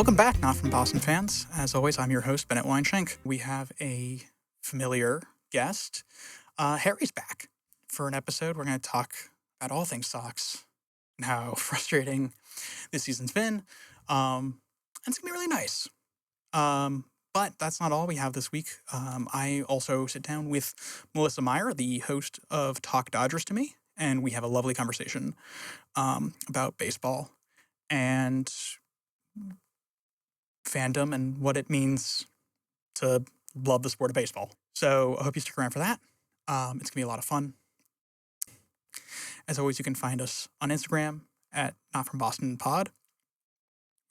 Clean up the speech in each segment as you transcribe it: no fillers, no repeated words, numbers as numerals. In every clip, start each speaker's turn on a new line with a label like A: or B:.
A: Welcome back, Not From Boston fans. As always, I'm your host, Bennett Weinschenk. We have a familiar guest. Harry's back for an episode. We're going to talk about all things Sox and how frustrating this season's been. And it's going to be really nice. But that's not all we have this week. I also sit down with Melissa Myer, the host of Talk Dodgers to Me, and we have a lovely conversation about baseball and fandom and what it means to love the sport of baseball. So I hope you stick around for that. It's going to be a lot of fun. As always, you can find us on Instagram at NotFromBostonPod.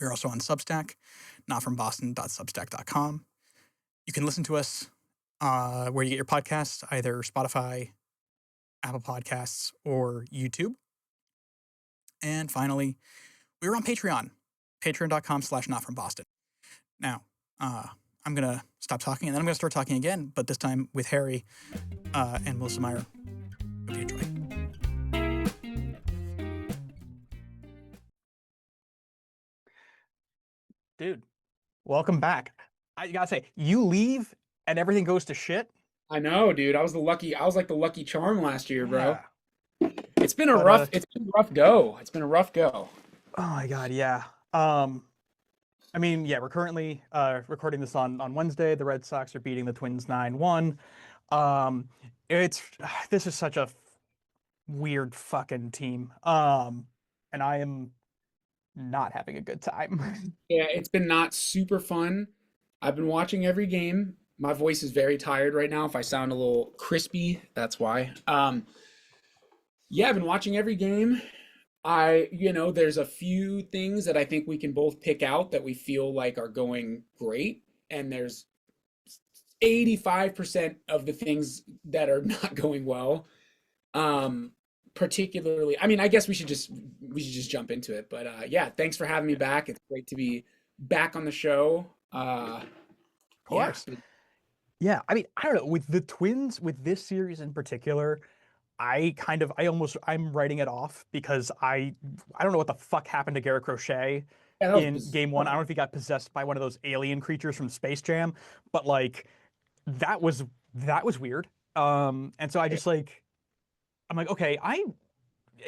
A: We're also on Substack, notfromboston.substack.com. You can listen to us where you get your podcasts, either Spotify, Apple Podcasts, or YouTube. And finally, we're on Patreon, patreon.com/notfromboston. Now, I'm going to stop talking, and then I'm going to start talking again, but this time with Harry and Melissa Myer. Hope you enjoy. Dude, welcome back. I gotta say, you leave and everything goes to shit.
B: I know, dude. I was like the lucky charm last year, bro.
A: Yeah.
B: It's been a rough go. It's been a rough go.
A: Oh my God, yeah. I mean, yeah, we're currently recording this on Wednesday. The Red Sox are beating the Twins 9-1. This is such a weird fucking team. And I am not having a good time.
B: Yeah, it's been not super fun. I've been watching every game. My voice is very tired right now. If I sound a little crispy, that's why. Yeah, I've been watching every game. There's a few things that I think we can both pick out that we feel like are going great, and there's 85% of the things that are not going well. Particularly, I mean, I guess we should just jump into it. But yeah, thanks for having me back. It's great to be back on the show.
A: Of course. Yeah, I mean, I don't know, with the Twins, with this series in particular, I'm writing it off because I don't know what the fuck happened to Garrett Crochet in game one. I don't know if he got possessed by one of those alien creatures from Space Jam, but like that was weird. And so I'm like, okay, I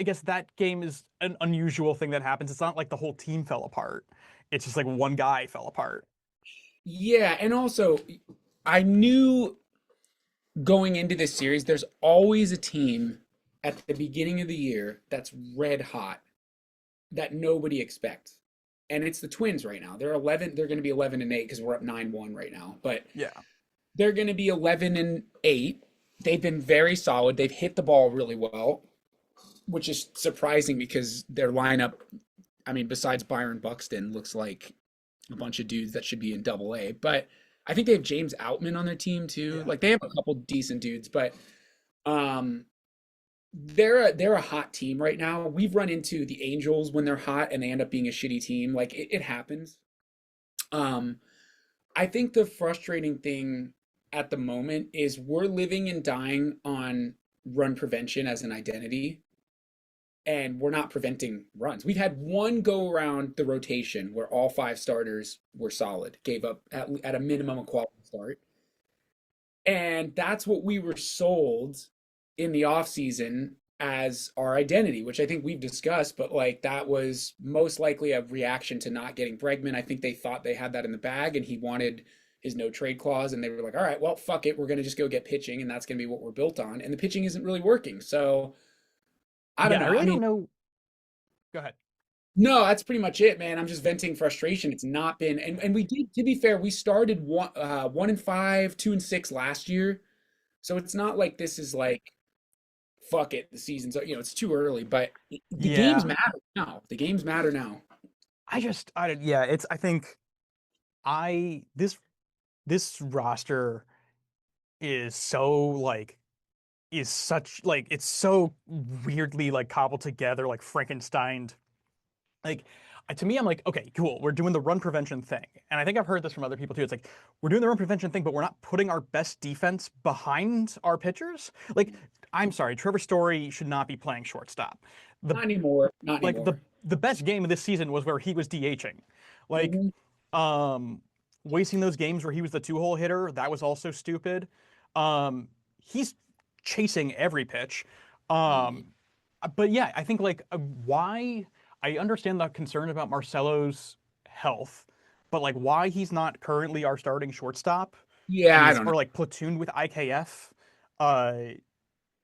A: guess that game is an unusual thing that happens. It's not like the whole team fell apart. It's just like one guy fell apart.
B: Yeah, and also I knew going into this series, there's always a team at the beginning of the year that's red hot that nobody expects. And it's the Twins right now. They're going to be 11-8 because we're up 9-1 right now. But
A: yeah,
B: they're going to be 11-8. They've been very solid. They've hit the ball really well, which is surprising because their lineup, I mean, besides Byron Buxton, looks like a bunch of dudes that should be in Double-A. But I think they have James Outman on their team too.
A: Yeah.
B: Like they have a couple decent dudes, but they're a hot team right now. We've run into the Angels when they're hot and they end up being a shitty team. Like it happens. I think the frustrating thing at the moment is we're living and dying on run prevention as an identity, and we're not preventing runs. We've had one go around the rotation where all 5 starters were solid, gave up at a minimum a quality start. And that's what we were sold in the offseason as our identity, which I think we've discussed, but like that was most likely a reaction to not getting Bregman. I think they thought they had that in the bag and he wanted his no trade clause, and they were like, all right, well, fuck it. We're going to just go get pitching, and that's going to be what we're built on. And the pitching isn't really working. So I don't know.
A: I really don't know. Go ahead.
B: No, that's pretty much it, man. I'm just venting frustration. It's not been, and we did, to be fair, we started 1-5, 2-6 last year. So it's not like this is like, fuck it, the season's, it's too early, but the games matter now. The games matter now.
A: This roster is so it's so weirdly like cobbled together, like Frankensteined. Like to me, I'm like, okay, cool. We're doing the run prevention thing. And I think I've heard this from other people too. It's like, we're doing the run prevention thing, but we're not putting our best defense behind our pitchers. Like, I'm sorry, Trevor Story should not be playing shortstop.
B: Not anymore. Not
A: like
B: anymore.
A: the best game of this season was where he was DHing. Like, Um, Wasting those games where he was the two-hole hitter, that was also stupid. He's chasing every pitch.
B: Mhm.
A: Um, but yeah, I think like why I understand the concern about Marcelo's health, but like why he's not currently our starting shortstop
B: Yeah,
A: and
B: I
A: is
B: don't know.
A: or like platooned with IKF, uh,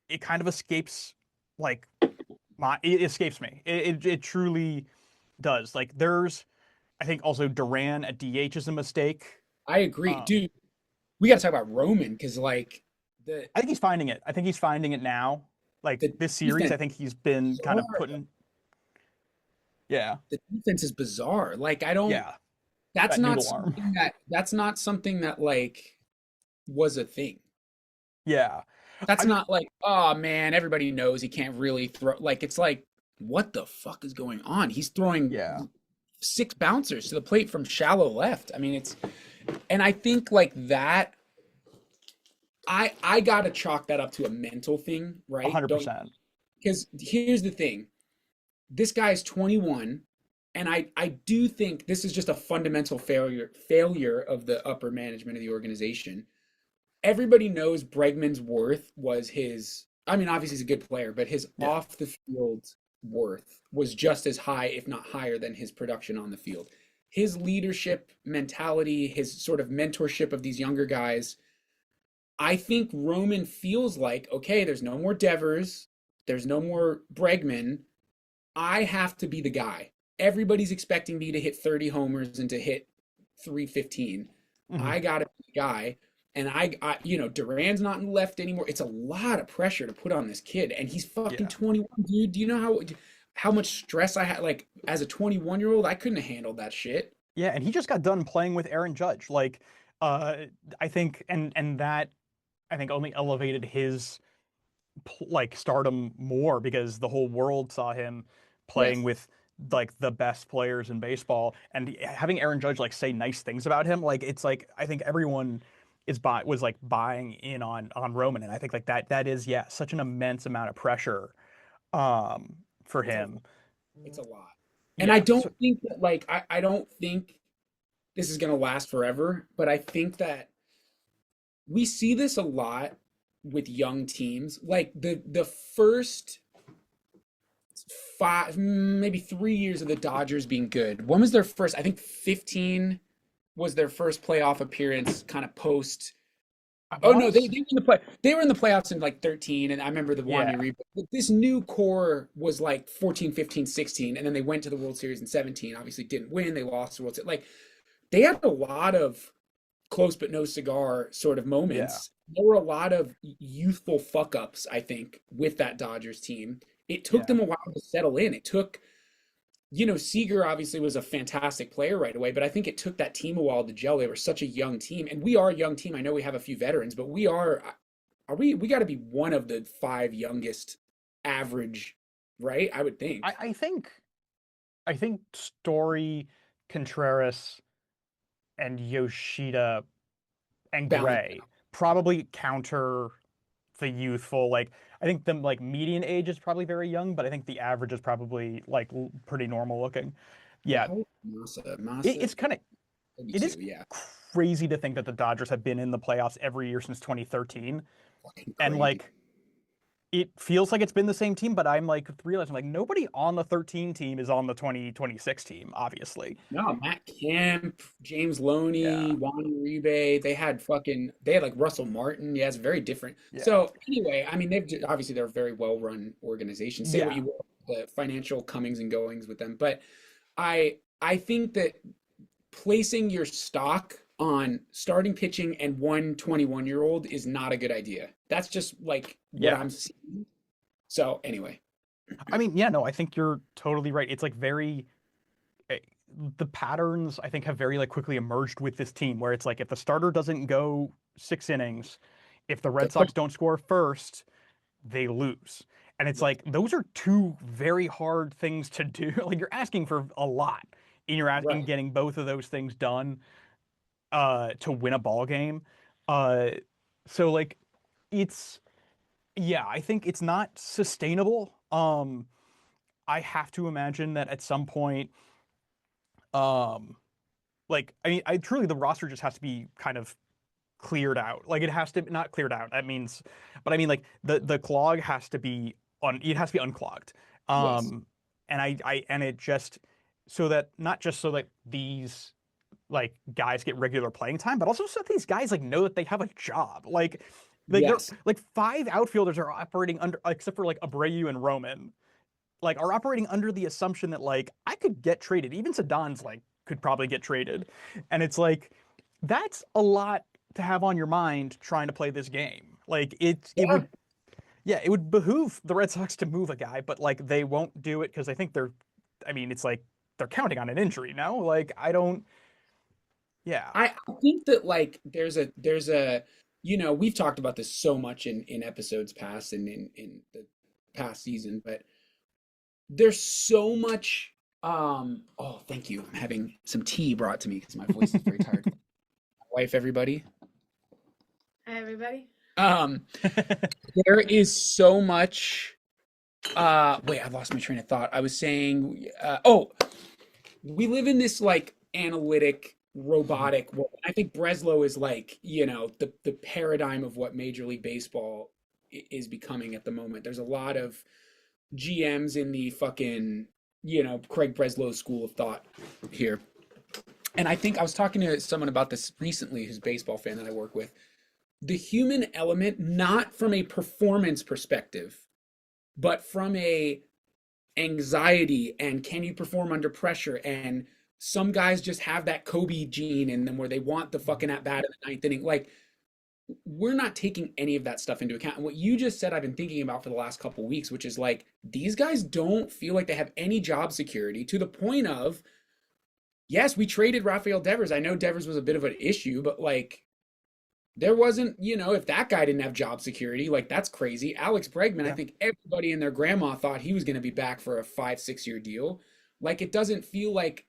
A: it kind of escapes like it escapes me. It truly does. Like there's I think also Duran at DH is a mistake.
B: I agree,
A: Um,
B: dude. We got to talk about Roman because like the
A: I think he's finding it. I think he's finding it now. Like
B: the
A: this series,
B: defense
A: I think he's been kind of
B: bizarre.
A: putting, yeah,
B: The defense is bizarre. Like I don't.
A: yeah,
B: That's
A: that
B: not
A: noodle arm.
B: something that. That's not something that like was a thing.
A: Yeah.
B: That's
A: I mean,
B: not like, oh man, everybody knows he can't really throw. Like it's like, what the fuck is going on? He's throwing
A: yeah,
B: six bouncers to the plate from shallow left. I mean, it's and I think like that. I gotta chalk that up to a mental thing, right? Don't
A: 100%.
B: because here's the thing. This guy's 21, and I do think this is just a fundamental failure of the upper management of the organization. Everybody knows Bregman's worth was his. I mean, obviously he's a good player, but his
A: Yeah,
B: off the field worth was just as high, if not higher, than his production on the field. His leadership mentality, his sort of mentorship of these younger guys. I think Roman feels like, okay, there's no more Devers, there's no more Bregman. I have to be the guy. Everybody's expecting me to hit 30 homers and to hit 315.
A: hmm,
B: I got to be the guy. And Duran's not in the left anymore. It's a lot of pressure to put on this kid, and he's fucking
A: yeah,
B: 21, dude. Do you know how much stress I had? Like as a 21-year-old, I couldn't have handled that shit.
A: yeah. And he just got done playing with Aaron Judge. Like, uh, I think, and that I think only elevated his like stardom more because the whole world saw him playing
B: Yes,
A: with like the best players in baseball and having Aaron Judge like say nice things about him like it's like I think everyone was like buying in on Roman and I think like that is yeah such an immense amount of pressure for
B: it's a
A: him.
B: it's a lot, and I
A: Yeah,
B: don't
A: so
B: think that like I don't think this is gonna last forever, but I think that we see this a lot with young teams. Like the first five, maybe 3 years of the Dodgers being good. When was their first? I think 15 was their first playoff appearance, kind of post.
A: I
B: Oh no,
A: was
B: they were in the play. They were in the playoffs in like 13, and I remember the Wanya
A: yeah
B: Reed. But this new core was like 14, 15, 16, and then they went to the World Series in 17. Obviously, didn't win. They lost the World Series. Like they had a lot of close but no cigar sort of
A: yeah
B: moments. There were a lot of youthful fuck ups, I think, with that Dodgers team. It took
A: yeah
B: them a while to settle in. It took, Seager obviously was a fantastic player right away, but I think it took that team a while to gel. They were such a young team, and we are a young team. I know we have a few veterans, but we got to be one of the five youngest average, right? I would think.
A: I think Story, Contreras, and Yoshida and
B: Balance.
A: Gray probably counter the youthful like I think the like median age is probably very young, but I think the average is probably like pretty normal looking.
B: Yeah,
A: Yeah,
B: how old is Massa?
A: it's kind of it is
B: 32, yeah.
A: crazy to think that the Dodgers have been in the playoffs every year since 2013,
B: Fucking
A: and
B: crazy.
A: like it feels like it's been the same team, but I'm like realizing like nobody on the 13 team is on the 2026 team, obviously.
B: No, Matt Kemp, James
A: Yeah,
B: Loney, Juan Uribe, they had like Russell Martin. Yeah, it's very different.
A: yeah,
B: So anyway, I mean, obviously they're a very well run organization. Say what
A: yeah,
B: you will, the financial comings and goings with them, but I think that placing your stock on starting pitching and one 21-year-old is not a good idea. That's just like what
A: yeah.
B: I'm seeing. So anyway,
A: I mean, yeah, no, I think you're totally right. It's like very eh, the patterns I think have very like quickly emerged with this team where it's like if the starter doesn't go 6 innings, if the
B: they
A: Red
B: put
A: Sox don't score first, they lose. And it's
B: yeah,
A: like those are two very hard things to do. Like you're asking for a lot in
B: right.
A: getting both of those things done to win a ball game. Uh so like it's yeah, I think it's not sustainable. I have to imagine that at some point um
C: like I mean, I truly the roster just has to be kind of cleared out. Like it has to not cleared out. That means, but I mean like the clog has to be on. It has to be unclogged.
B: Yes.
C: Um, and and it just so that not just so that these like guys get regular playing time, but also so that these guys like know that they have a job. Like they're
B: Yes.
C: like five outfielders are operating under except for like Abreu and Roman, like are operating under the assumption that like I could get traded. Even Sadan's like could probably get traded. And it's like that's a lot to have on your mind trying to play this game. Like it
B: Yeah.
C: would yeah, it would behoove the Red Sox to move a guy, but like they won't do it because I think they're I mean, it's like they're counting on an injury now. Like I don't yeah.
B: I think that like there's a we've talked about this so much in episodes past and in the past season, but there's so much oh, thank you. I'm having some tea brought to me because my voice is very tired. My wife, everybody.
D: Hi, everybody.
B: Um, there is so much wait, I lost my train of thought. I was saying oh, we live in this like analytic robotic world. I think Breslow is like, the paradigm of what Major League Baseball is becoming at the moment. There's a lot of GMs in the fucking, Craig Breslow school of thought here. And I think I was talking to someone about this recently, who's a baseball fan that I work with. The human element, not from a performance perspective, but from a anxiety and can you perform under pressure, and some guys just have that Kobe gene in them where they want the fucking at bat in the ninth inning. Like, we're not taking any of that stuff into account. And what you just said, I've been thinking about for the last couple of weeks, which is like these guys don't feel like they have any job security, to the point of, yes, we traded Rafael Devers. I know Devers was a bit of an issue, but like there wasn't, if that guy didn't have job security, like that's crazy. Alex Bregman, I
C: Yeah.
B: think everybody and their grandma thought he was going to be back for a 5-6 year deal. Like it doesn't feel like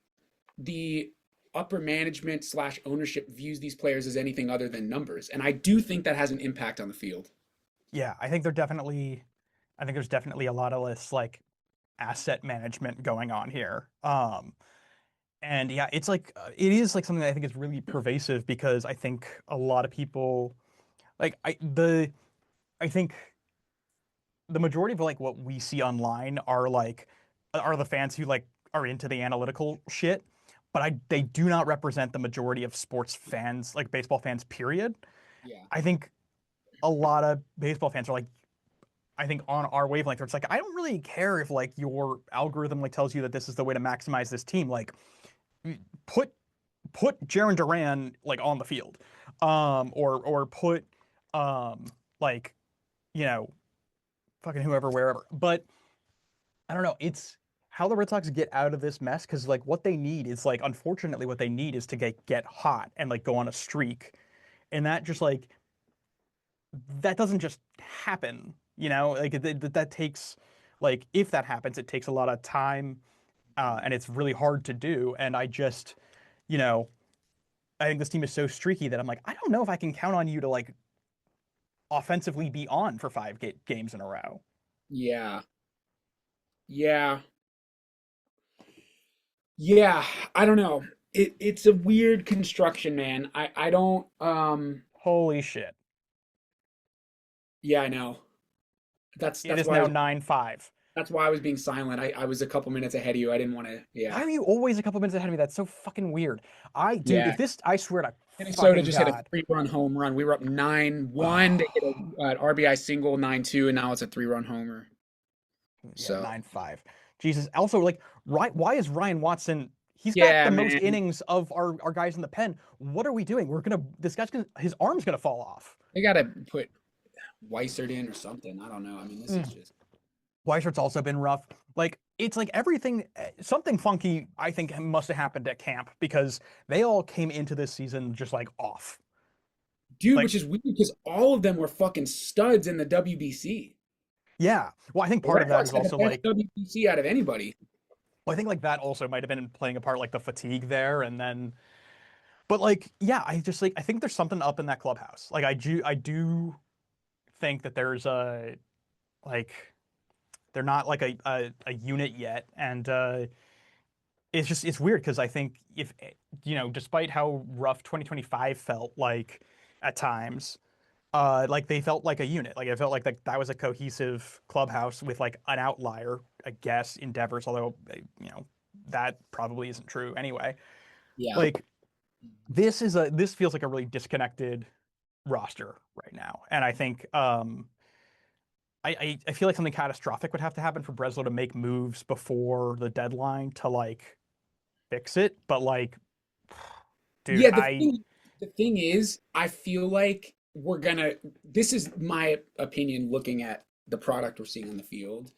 B: the upper management slash ownership views these players as anything other than numbers. And I do think that has an impact on the field.
C: Yeah, I think there's definitely a lot of this like asset management going on here. And yeah, it's like it is like something that I think is really pervasive because I think a lot of people like I think the majority of like what we see online are the fans who like are into the analytical shit, but they do not represent the majority of sports fans, like baseball fans, period.
B: Yeah.
C: I think a lot of baseball fans are like I think on our wavelength where it's like I don't really care if like your algorithm like tells you that this is the way to maximize this team. Like put Jaron Duran like on the field, or put like you know fucking whoever wherever. But I don't know. It's how the Red Sox get out of this mess because like what they need is like unfortunately what they need is to get hot and like go on a streak, and that just like that doesn't just happen. Like that takes like if that happens, it takes a lot of time, and it's really hard to do. And you know, I think this team is so streaky that I'm like, I don't know if I can count on you to like offensively be on for five games in a row.
B: Yeah. Yeah. Yeah. I don't know. It's a weird construction, man. I don't
C: Holy shit!
B: yeah, I know. That's
C: It
B: that's
C: is
B: why I
C: now
B: was
C: 9-5.
B: that's why I was being silent. I was a couple minutes ahead of you. I didn't want to,
C: Why
B: yeah.
C: are you always a couple minutes ahead of me? That's so fucking weird. Dude,
B: Yeah.
C: if this, I swear to
B: Minnesota
C: fucking
B: just hit a
C: God.
B: 3-run home run. We were up 9-1. They hit an RBI single, 9-2, and now it's a 3-run homer.
C: Yeah,
B: So,
C: 9-5. Jesus. Also, like, why is Ryan Watson? He's got
B: yeah,
C: the most
B: man.
C: innings of our guys in the pen. What are we doing? This guy's gonna, his arm's gonna fall off.
B: They got to put Weissert in or something. I don't know. I mean, this is
C: Mm.
B: just.
C: Weishart's also been rough. Like, it's like everything, something funky, I think, must have happened at camp because they all came into this season just like off.
B: Dude,
C: Like,
B: which is weird because all of them were fucking studs in the WBC.
C: yeah. Well, I think
B: The
C: part of
B: Red
C: that
B: Sox
C: is
B: had the
C: also
B: best
C: like,
B: WBC out of anybody.
C: well, I think like that also might have been playing a part, like the fatigue there, and then, but like, yeah, I just like I think there's something up in that clubhouse. Like I do think that there's a like they're not like a unit yet, and it's weird because I think if despite how rough 2025 felt like at times, like they felt like a unit. Like it felt like that was a cohesive clubhouse with like an outlier, I guess, endeavors, although that probably isn't true anyway.
B: Yeah.
C: Like this feels like a really disconnected roster right now. And I think I feel like something catastrophic would have to happen for Breslow to make moves before the deadline to like fix it. But like, dude,
B: Yeah, the thing is, I feel like this is my opinion looking at the product we're seeing on the field.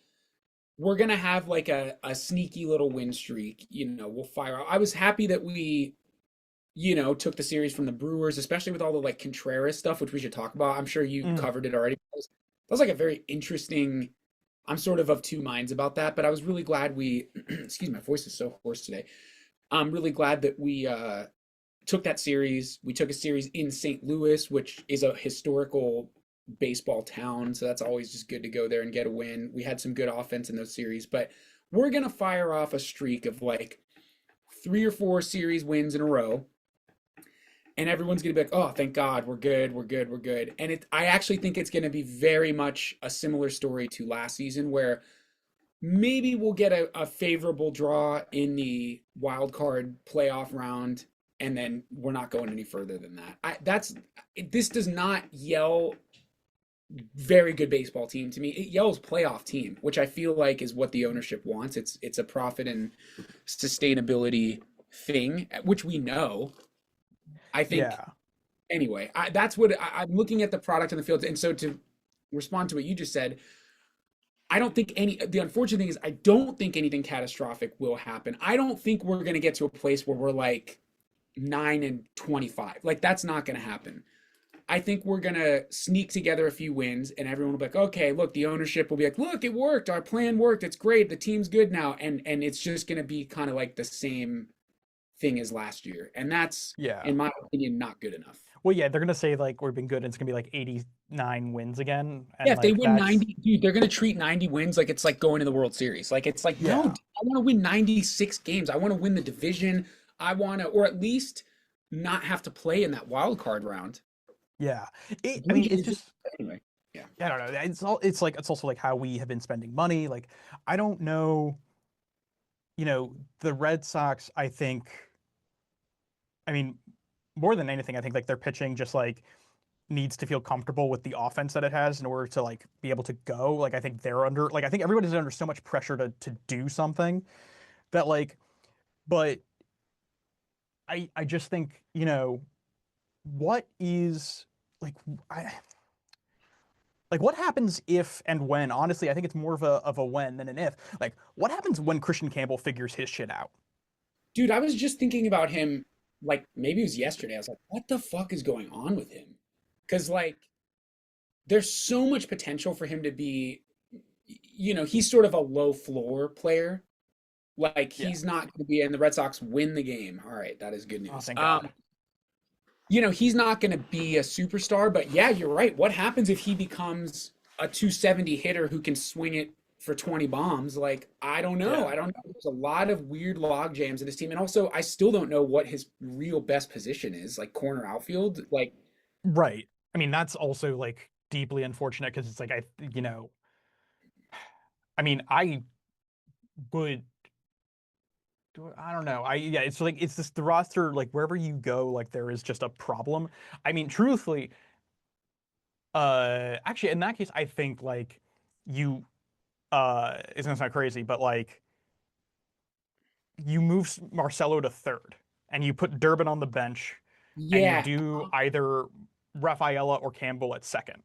B: We're gonna have like a sneaky little win streak. We'll fire out. I was happy that we, took the series from the Brewers, especially with all the like Contreras stuff, which we should talk about. I'm sure you
C: mm,
B: covered it already. That was like a very interesting. I'm sort of two minds about that, but I was really glad we excuse me, my voice is so hoarse today. I'm really glad that we took that series. We took a series in St. Louis, which is a historical baseball town, so that's always just good to go there and get a win. We had some good offense in those series, but we're gonna fire off a streak of like 3 or 4 series wins in a row, and everyone's gonna be like, "Oh, thank God, we're good, we're good, we're good." And I actually think it's gonna be very much a similar story to last season, where maybe we'll get a favorable draw in the wild card playoff round, and then we're not going any further than that. This does not yell very good baseball team to me. It yells playoff team, which I feel like is what the ownership wants. It's a profit and sustainability thing, which we know. I think
C: yeah,
B: anyway. That's what I'm looking at the product on the field, and so to respond to what you just said, I don't think the unfortunate thing is I don't think anything catastrophic will happen. I don't think we're going to get to a place where we're like 9-25. Like that's not going to happen. I think we're going to sneak together a few wins and everyone will be like, okay, look, the ownership will be like, look, it worked. Our plan worked. It's great. The team's good now. And it's just going to be kind of like the same thing as last year. And that's,
C: yeah.
B: in my opinion, not good enough.
C: Well, yeah, they're gonna say like we've been good, and it's gonna be like 89 wins again,
B: Yeah,
C: and
B: if they
C: like
B: win
C: that's
B: 90, dude, they're gonna treat 90 wins like it's like going to the World Series. Like it's like, no,
C: yeah,
B: dude, I want to win 96 games. I want to win the division. I want to, or at least not have to play in that wild card round.
C: yeah. I
B: Blue
C: mean, it's
B: Jays
C: just
B: anyway. Yeah.
C: I don't know. It's also like how we have been spending money. Like I don't know. The Red Sox. I think. I mean, more than anything, I think like their pitching just like needs to feel comfortable with the offense that it has in order to like be able to go. Like I think they're under like I think everybody's under so much pressure to do something that like but I just think, what is like I like what happens if and when, honestly, I think it's more of a when than an if. Like what happens when Christian Campbell figures his shit out?
B: Dude, I was just thinking about him like maybe it was yesterday. I was like, what the fuck is going on with him? Because like there's so much potential for him to be, he's sort of a low floor player. Like
C: Yeah.
B: he's not going to be, and the Red Sox win the game. All right, that is good
C: Oh,
B: news.
C: thank God.
B: He's not going to be a superstar, but yeah, you're right. What happens if he becomes a 270 hitter who can swing it for 20 bombs? Like, I don't know.
C: Yeah.
B: I don't know. There's a lot of weird log jams in this team. And also, I still don't know what his real best position is, like corner outfield. Like,
C: Right. I mean, that's also like deeply unfortunate because it's like I mean, I would I don't know. Yeah, it's like it's just the roster, like wherever you go, like there is just a problem. I mean, truthfully, actually in that case, I think like you it's gonna sound crazy, but like you move Marcelo to third and you put Durbin on the bench and you
B: yeah,
C: do either Rafaela or Campbell at second.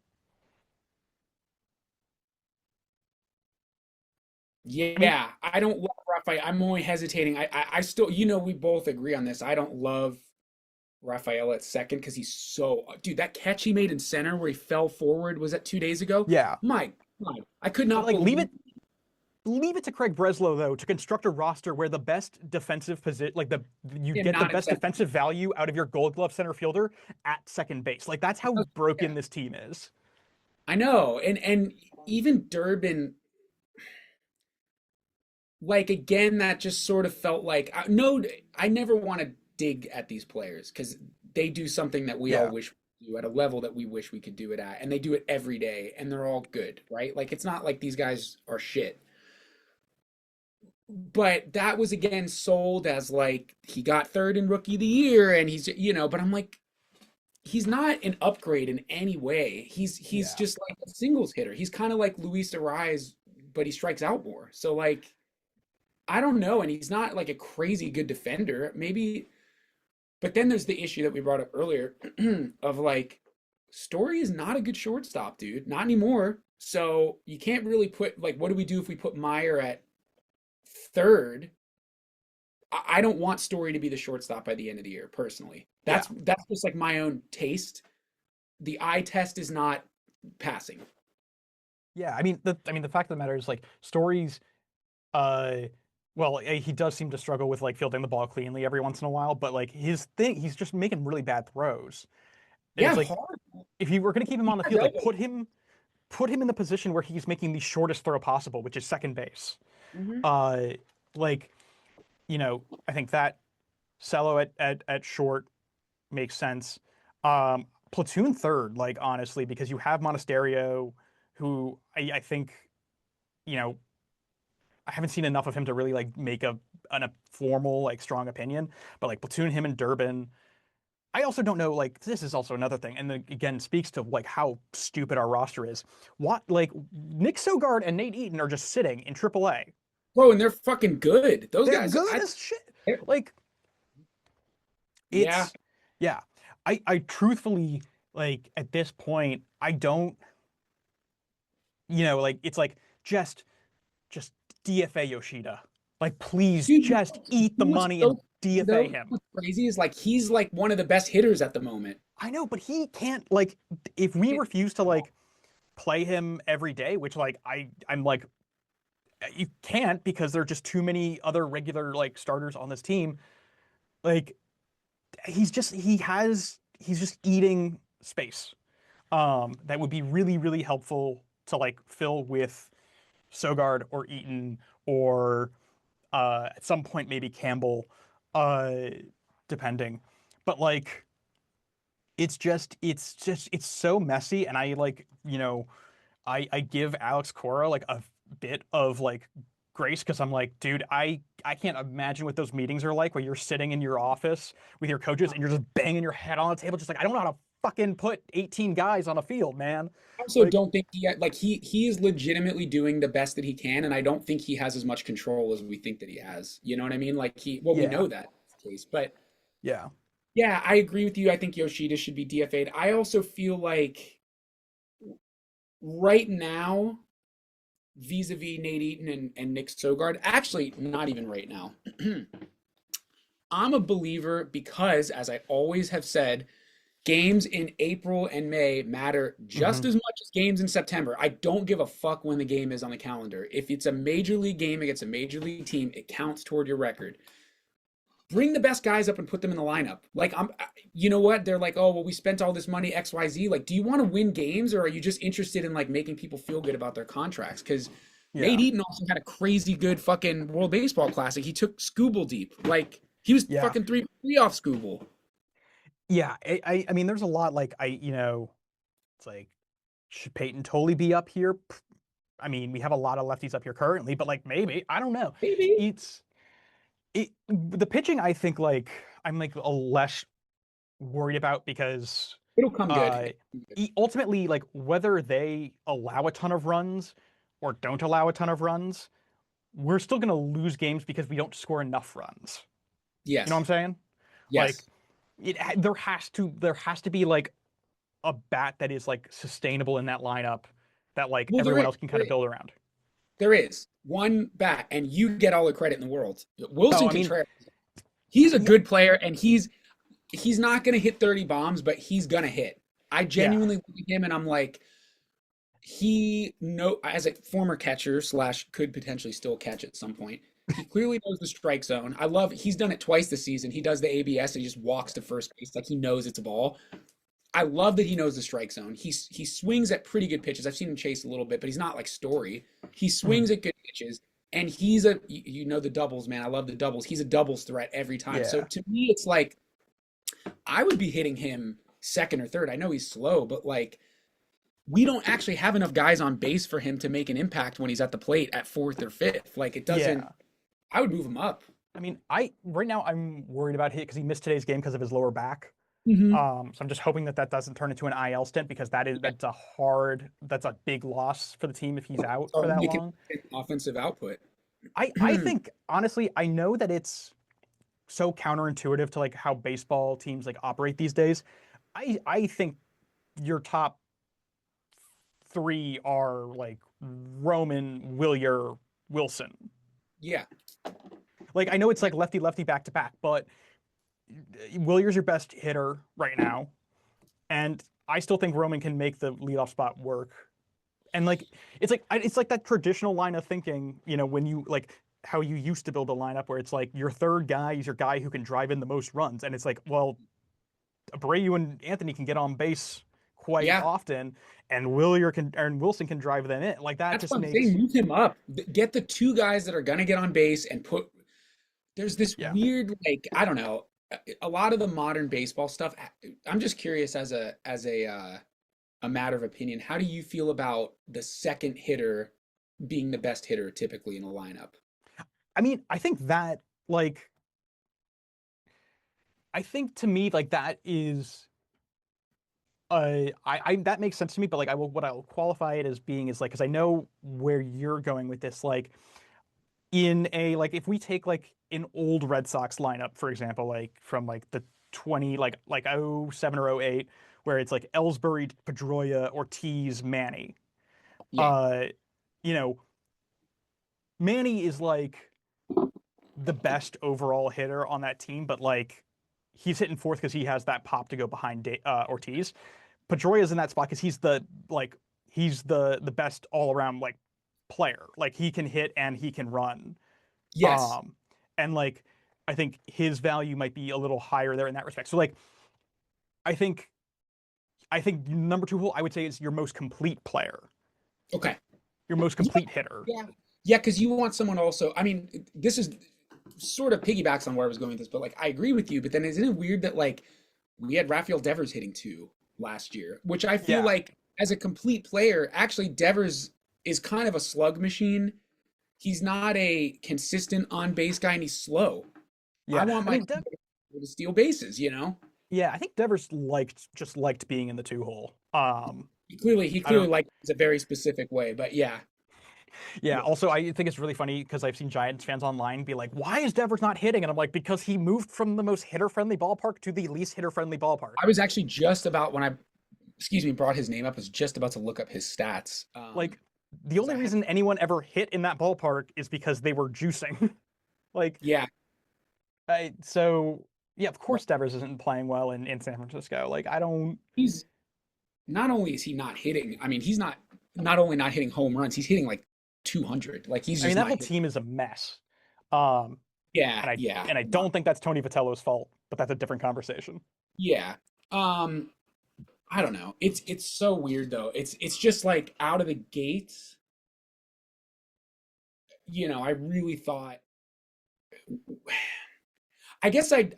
C: I mean,
B: yeah. I don't love Rafael. I'm only hesitating. I still, we both agree on this. I don't love Rafael at second because he's so, dude, that catch he made in center where he fell forward, was that 2 days ago?
C: yeah.
B: My God, I could
C: But
B: not
C: like
B: believe.
C: leave it to Craig Breslow though to construct a roster where the best defensive position, like you
B: Him
C: get the
B: not in
C: best
B: center.
C: defensive value out of your Gold Glove center fielder at second base. Like that's how
B: Yeah,
C: broken this team is.
B: I know. And even Durbin, like again, that just sort of felt like no, I never want to dig at these players because they do something that we all
C: Yeah.
B: wish we could do at a level that we wish we could do it at, and they do it every day, and they're all good, right? Like it's not like these guys are shit. But that was again sold as like he got third in rookie of the year, and but I'm like, he's not an upgrade in any way. He's
C: Yeah.
B: just like a singles hitter. He's kind of like Luis Ariz, but he strikes out more. So like I don't know, and he's not like a crazy good defender. Maybe, but then there's the issue that we brought up earlier of like Story is not a good shortstop, dude. Not anymore. So you can't really put like what do we do if we put Myer at third? I don't want Story to be the shortstop by the end of the year, personally.
C: Yeah.
B: That's just like my own taste. The eye test is not passing.
C: Yeah. The fact of the matter is like Stories. Uh, well, he does seem to struggle with like fielding the ball cleanly every once in a while, but like his thing, he's just making really bad throws. And
B: Yeah,
C: it's like
B: hard.
C: if you were going to keep him on the
B: Hard
C: field, like
B: elbow.
C: put him in the position where he's making the shortest throw possible, which is second base.
B: Mm-hmm.
C: Like I think that Cello at short makes sense. Platoon third, like honestly, because you have Monasterio, who I think, you know, I haven't seen enough of him to really like make a formal like strong opinion, but like platoon him and Durbin. I also don't know, like this is also another thing, and again speaks to like how stupid our roster is. What like Nick Sogard and Nate Eaton are just sitting in AAA.
B: Bro, and they're fucking good. Those
C: They're
B: guys,
C: good as shit. Like
B: yeah.
C: it's yeah. I truthfully like at this point I don't like it's like just DFA Yoshida. Like please
B: Dude,
C: just eat the
B: what's
C: money and
B: so
C: DFA
B: though?
C: him.
B: What's crazy is like he's like one of the best hitters at the moment.
C: I know, but he can't like if we refuse to like play him every day, which like I'm like you can't because there are just too many other regular like starters on this team. Like he's just eating space. That would be really, really helpful to like fill with Sogard or Eaton or at some point maybe Campbell, uh, depending. But like it's so messy, and I like I give Alex Cora like a bit of like grace because I'm like, dude, I can't imagine what those meetings are like where you're sitting in your office with your coaches and you're just banging your head on the table, just like I don't know how to fucking put 18 guys on a field, man.
B: I also
C: Like,
B: don't think he is legitimately doing the best that he can, and I don't think he has as much control as we think that he has. You know what I mean? Like we
C: yeah,
B: know that case, but
C: yeah,
B: yeah, I agree with you. I think Yoshida should be DFA'd. I also feel like right now, vis-a-vis Nate Eaton and Nick Sogard, actually not even right now. I'm a believer because, as I always have said, games in April and May matter
C: hmm
B: just as much as games in September. I don't give a fuck when the game is on the calendar. If it's a major league game against a major league team, it counts toward your record. Bring the best guys up and put them in the lineup. Like you know what? They're like, oh well, we spent all this money XYZ. Like, do you want to win games, or are you just interested in like making people feel good about their contracts? Because Nate
C: yeah,
B: Eaton also had a crazy good fucking World Baseball Classic. He took Scooble deep. Like he was
C: yeah,
B: fucking three off Scooble.
C: yeah. I mean, there's a lot like it's like should Peyton totally be up here? I mean, we have a lot of lefties up here currently, but like maybe I don't know.
B: Maybe
C: It's the pitching. I think like I'm like a less worried about because
B: it'll come
C: uh
B: good.
C: ultimately like whether they allow a ton of runs or don't allow a ton of runs, we're still going to lose games because we don't score enough runs. You know what I'm
B: Yes.
C: saying? Like
B: Yes.
C: there has to be like a bat that is like sustainable in that lineup that like
B: Well, there
C: everyone
B: is.
C: else can kind
B: There
C: of
B: is.
C: build around.
B: There is one bat, and you get all the credit in the world.
C: Oh,
B: Wilson
C: I mean,
B: Contreras. He's a
C: yeah,
B: good player, and he's not going to hit 30 bombs, but he's going to hit. I
C: yeah,
B: genuinely look at him, and I'm like, as a former catcher slash could potentially still catch at some point. He clearly knows the strike zone. He's done it twice this season. He does the ABS. And he just walks to first base like he knows it's a ball. I love that he knows the strike zone. He swings at pretty good pitches. I've seen him chase a little bit, but he's not like Story. He
C: mhm,
B: swings at good pitches. And he's the doubles, man. I love the doubles. He's a doubles threat every time. So
C: Yeah.
B: to me, it's like I would be hitting him second or third. I know he's slow, but like we don't actually have enough guys on base for him to make an impact when he's at the plate at fourth or fifth. Like it doesn't.
C: Yeah.
B: I would move him up.
C: I mean, right now I'm worried about him because he missed today's game because of his lower back.
B: Mm-hmm.
C: So I'm just hoping that doesn't turn into an IL stint because that's a big loss for the team if he's out for that long.
B: Offensive output.
C: I think honestly, I know that it's so counterintuitive to like how baseball teams like operate these days. I think your top three are like Roman, Wilyer, Wilson.
B: Yeah.
C: Like I know it's like lefty lefty back to back, but Willier's your best hitter right now, and I still think Roman can make the leadoff spot work. And like it's like that traditional line of thinking, when you like how you used to build a lineup where it's like your third guy is your guy who can drive in the most runs, and it's like, well, Abreu and Anthony can get on base quite often, and Wilson can drive them in. Like that.
B: That's
C: just
B: what I'm
C: makes
B: saying. Move him up. Get the two guys that are gonna get on base and put. There's this weird, like, I don't know. A lot of the modern baseball stuff. I'm just curious as a matter of opinion. How do you feel about the second hitter being the best hitter typically in a lineup?
C: I mean, I think that like. I think to me like that is that makes sense to me, but like what I'll qualify it as being is like because I know where you're going with this, like in a like if we take like an old Red Sox lineup, for example, like from like the 20 like 07 or 08, where it's like Ellsbury, Pedroia, Ortiz, Manny.
B: Yeah.
C: Manny is like the best overall hitter on that team, but like he's hitting fourth because he has that pop to go behind Ortiz. Pedroia's in that spot because he's the best all around like player. Like he can hit and he can run.
B: Yes.
C: And like I think his value might be a little higher there in that respect. So like I think number 2 hole I would say is your most complete player.
B: Okay.
C: Your most complete hitter.
B: Yeah. Yeah, because you want someone also. I mean, this is sort of piggybacks on where I was going with this, but like I agree with you. But then isn't it weird that like we had Rafael Devers hitting 2 last year, which I feel like as a complete player, actually Devers is kind of a slug machine. He's not a consistent on base guy, and he's slow.
C: Yeah,
B: I want my to steal bases,
C: Yeah, I think Devers liked being in the 2 hole.
B: He clearly liked it in a very specific way, but yeah.
C: Yeah. Also, I think it's really funny because I've seen Giants fans online be like, "Why is Devers not hitting?" And I'm like, "Because he moved from the most hitter-friendly ballpark to the least hitter-friendly ballpark."
B: I was actually just about when brought his name up. I was just about to look up his stats.
C: Like the only reason anyone ever hit in that ballpark is because they were juicing. Like
B: yeah.
C: So yeah, of course Devers isn't playing well in San Francisco. Like I don't.
B: He's not only is he not hitting. I mean, he's not only not hitting home runs. He's hitting like 200. Like he's. Just
C: that whole team is a mess.
B: Yeah.
C: And I don't think that's Tony Vitello's fault, but that's a different conversation.
B: Yeah. I don't know. It's so weird though. It's just like out of the gates. I really thought. I guess I'd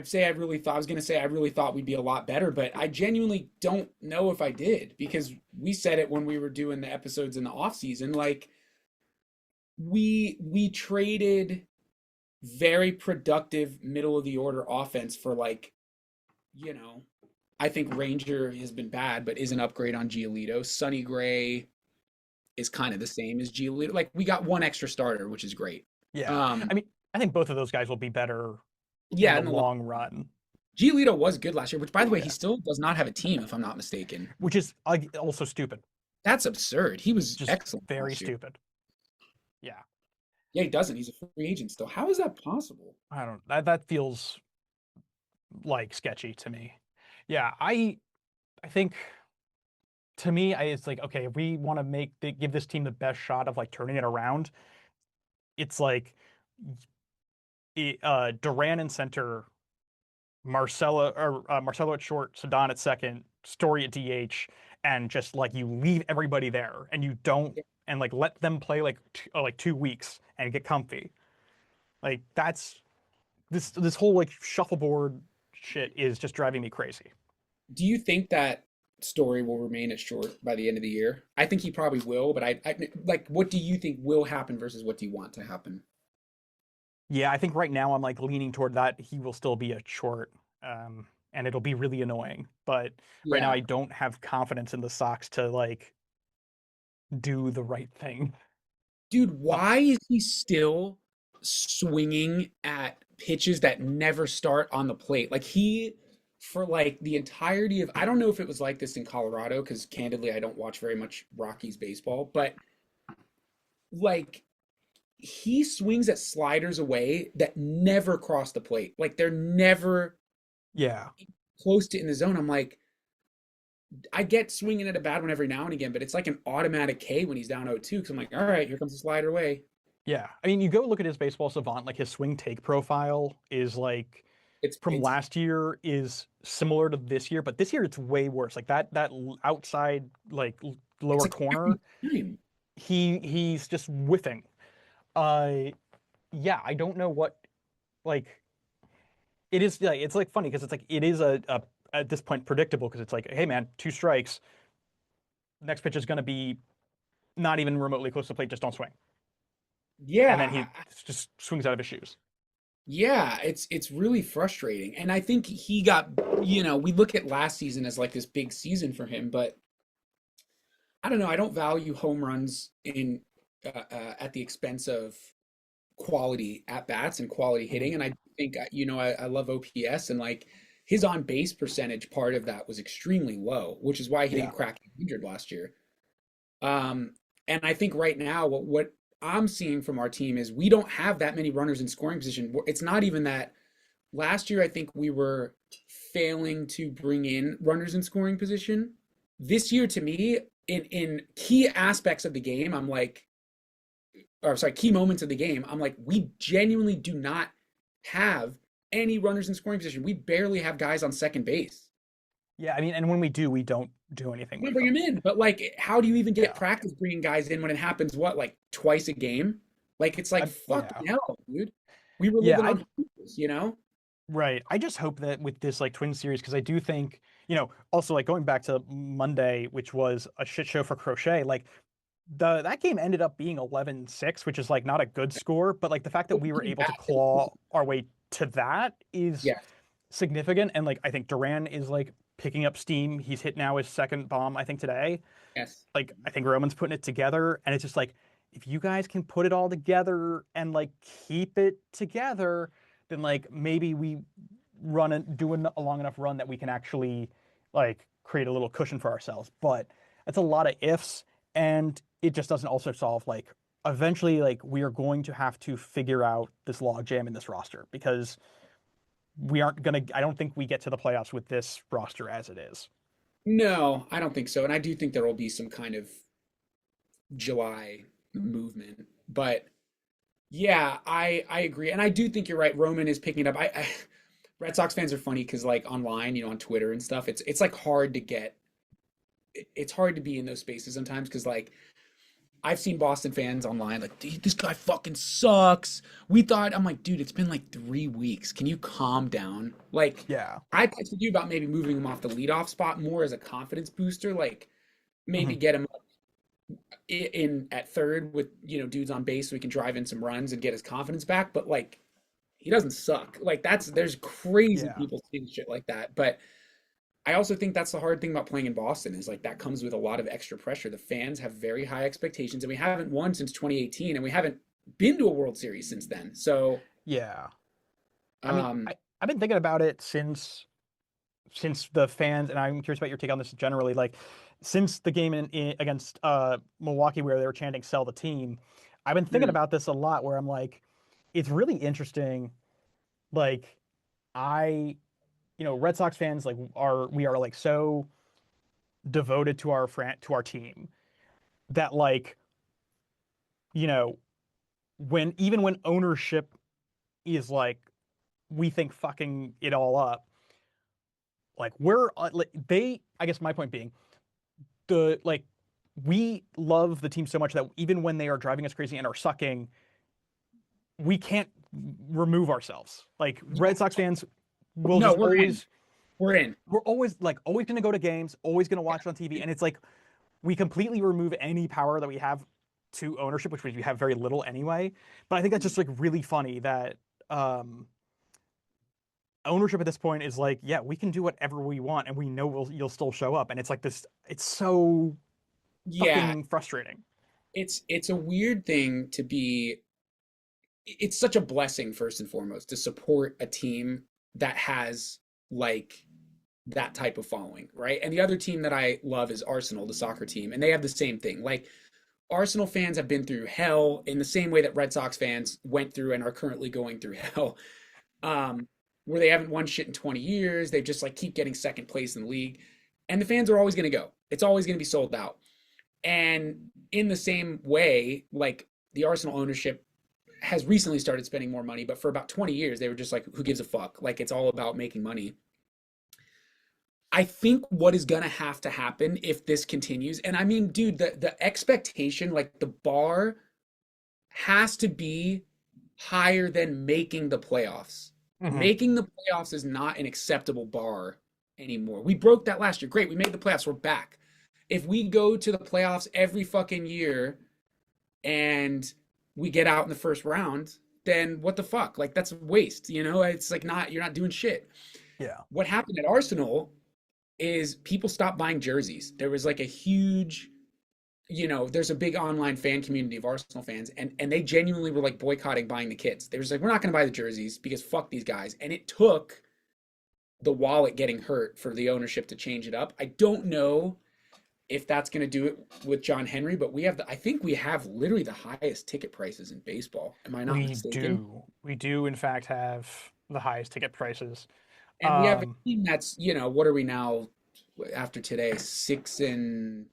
B: say I really thought I was gonna say I really thought we'd be a lot better, but I genuinely don't know if I did because we said it when we were doing the episodes in the off season. Like we traded very productive middle of the order offense for like, I think Ranger has been bad, but is an upgrade on Giolito. Sonny Gray is kind of the same as Giolito. Like we got one extra starter, which is great.
C: Yeah. I think both of those guys will be better in the long run.
B: Giolito was good last year, which by the way, he still does not have a team, if I'm not mistaken.
C: Which is also stupid.
B: That's absurd. He was
C: just
B: excellent.
C: Very stupid. Yeah.
B: Yeah, he doesn't. He's a free agent still. How is that possible?
C: I don't. That feels like sketchy to me. Yeah, I think to me, it's like, okay, if we want to give this team the best shot of like turning it around, it's like Duran in center, Marcelo at short, Sadan at second, Story at DH, and just like you leave everybody there, and you don't and like let them play like 2 weeks and get comfy. Like that's this whole like shuffleboard shit is just driving me crazy.
B: Do you think that Story will remain at short by the end of the year? I think he probably will, but I like, what do you think will happen versus what do you want to happen?
C: Yeah, I think right now I'm like leaning toward that he will still be a short, and it'll be really annoying. But right now
B: Yeah.
C: I don't have confidence in the Sox to like do the right thing.
B: Dude,
C: Uh,
B: why is he still swinging at pitches that never start on the plate? Like for like the entirety of, I don't know if it was like this in Colorado, because candidly, I don't watch very much Rockies baseball, but like he swings at sliders away that never cross the plate. Like they're never
C: yeah,
B: close to in the zone. I'm like, I get swinging at a bad one every now and again, but it's like an automatic K when he's down 0-2 because I'm like, all right, here comes the slider away.
C: yeah. I mean, you go look at his baseball savant, like his swing take profile is like from
B: It's
C: last year is similar to this year, but this year it's way worse. Like outside like
B: it's
C: lower
B: like every
C: corner,
B: time.
C: he's just whiffing. Uh, yeah, I don't know what like it is. Like it's like funny because it's like it is a at this point predictable because it's like, hey man, 2 strikes. Next pitch is going to be not even remotely close to the plate. Just don't swing, and then
B: Yeah,
C: he just swings out of his shoes.
B: yeah, it's really frustrating. And I think he got, we look at last season as like this big season for him, but I don't know. I don't value home runs in at the expense of quality at bats and quality
C: Mhm.
B: hitting. And I think, I love OPS, and like his on base percentage part of that was extremely low, which is why he
C: Yeah.
B: didn't crack 100 last year. Um, and I think right now, what I'm seeing from our team is we don't have that many runners in scoring position. It's not even that. Last year, I think we were failing to bring in runners in scoring position. This year, to me, in key aspects of the game, I'm like, or sorry, key moments of the game, I'm like, we genuinely do not have any runners in scoring position. We barely have guys on second base.
C: Yeah, I mean, and when we do, we don't do anything
B: We can
C: with
B: bring
C: them.
B: him in, but like, how do you even get
C: Yeah.
B: practice bringing guys in when it happens? What, like twice a game? Like, it's like fuck
C: Yeah.
B: hell, dude. We were
C: Yeah,
B: living on hoopers.
C: right. I just hope that with this like twin series, because I do think, also like going back to Monday, which was a shit show for Crochet, like that game ended up being 11-6, which is like not a good score, but like the fact that
B: But
C: we were
B: looking
C: able to
B: back,
C: claw our way to that is
B: yes,
C: significant. And like I think Duran is like picking up steam. He's hit now his second bomb, I think, today.
B: yes.
C: Like I think Roman's putting it together, and it's just like if you guys can put it all together and like keep it together, then like maybe we run and do a long enough run that we can actually like create a little cushion for ourselves. But it's a lot of ifs, and it just doesn't also solve like eventually like we are going to have to figure out this logjam in this roster because we aren't gonna. I don't think we get to the playoffs with this roster as it is.
B: No, I don't think so. And I do think there will be some kind of July movement. But yeah, I agree. And I do think you're right. Roman is picking it up. Red Sox fans are funny because like online, on Twitter and stuff, it's like hard to get it's hard to be in those spaces sometimes because like I've seen Boston fans online like, dude, this guy fucking sucks. I'm like, dude, it's been like 3 weeks. Can you calm down? Like,
C: Yeah.
B: I texted you about maybe moving him off the leadoff spot more as a confidence booster. Like, maybe
C: Mhm.
B: get him in at third with dudes on base so he can drive in some runs and get his confidence back. But like, he doesn't suck. Like, there's crazy
C: Yeah.
B: people saying shit like that. But I also think that's the hard thing about playing in Boston is like that comes with a lot of extra pressure. The fans have very high expectations, and we haven't won since 2018, and we haven't been to a World Series since then. So,
C: Yeah. I mean,
B: um,
C: I've been thinking about it since the fans, and I'm curious about your take on this generally. Like, since the game against Milwaukee, where they were chanting "Sell the team," I've been thinking
B: mm,
C: about this a lot. Where I'm like, it's really interesting. Like, I, Red Sox fans we are like so devoted to our team that like you know when ownership is like we think fucking it all up, like we're like they. I guess my point being the like we love the team so much that even when they are driving us crazy and are sucking, we can't remove ourselves. Like Red Sox fans will
B: No,
C: just
B: we're in.
C: always
B: We're in.
C: we're always going to go to games, always going to watch it on TV, and it's like we completely remove any power that we have to ownership, which we have very little anyway. But I think that's just like really funny that ownership at this point is like, yeah, we can do whatever we want, and we know you'll still show up, and it's like this. It's so
B: Yeah,
C: fucking frustrating.
B: it's a weird thing to be. It's such a blessing, first and foremost, to support a team that has like that type of following, right? And the other team that I love is Arsenal, the soccer team, and they have the same thing. Like Arsenal fans have been through hell in the same way that Red Sox fans went through and are currently going through hell. Where they haven't won shit in 20 years. They just like keep getting second place in the league. And the fans are always going to go. It's always going to be sold out. And in the same way, like the Arsenal ownership has recently started spending more money, but for about 20 years, they were just like, who gives a fuck? Like it's all about making money. I think what is going to have to happen if this continues, and I mean, dude, the expectation, like the bar has to be higher than making the playoffs.
C: Mm-hmm.
B: Making the playoffs is not an acceptable bar anymore. We broke that last year. Great, we made the playoffs. We're back. If we go to the playoffs every fucking year and we get out in the first round, then what the fuck? Like that's a waste, you know? It's like you're not doing shit.
C: Yeah.
B: What happened at Arsenal is people stopped buying jerseys. There was like a huge, there's a big online fan community of Arsenal fans, and they genuinely were like boycotting buying the kits. They were just like, we're not going to buy the jerseys because fuck these guys. And it took the wallet getting hurt for the ownership to change it up. I don't know if that's going to do it with John Henry, but I think we have literally the highest ticket prices in baseball. Am I not mistaken?
C: We do in fact have the highest ticket prices.
B: And we have a team that's, what are we now after today?
C: 7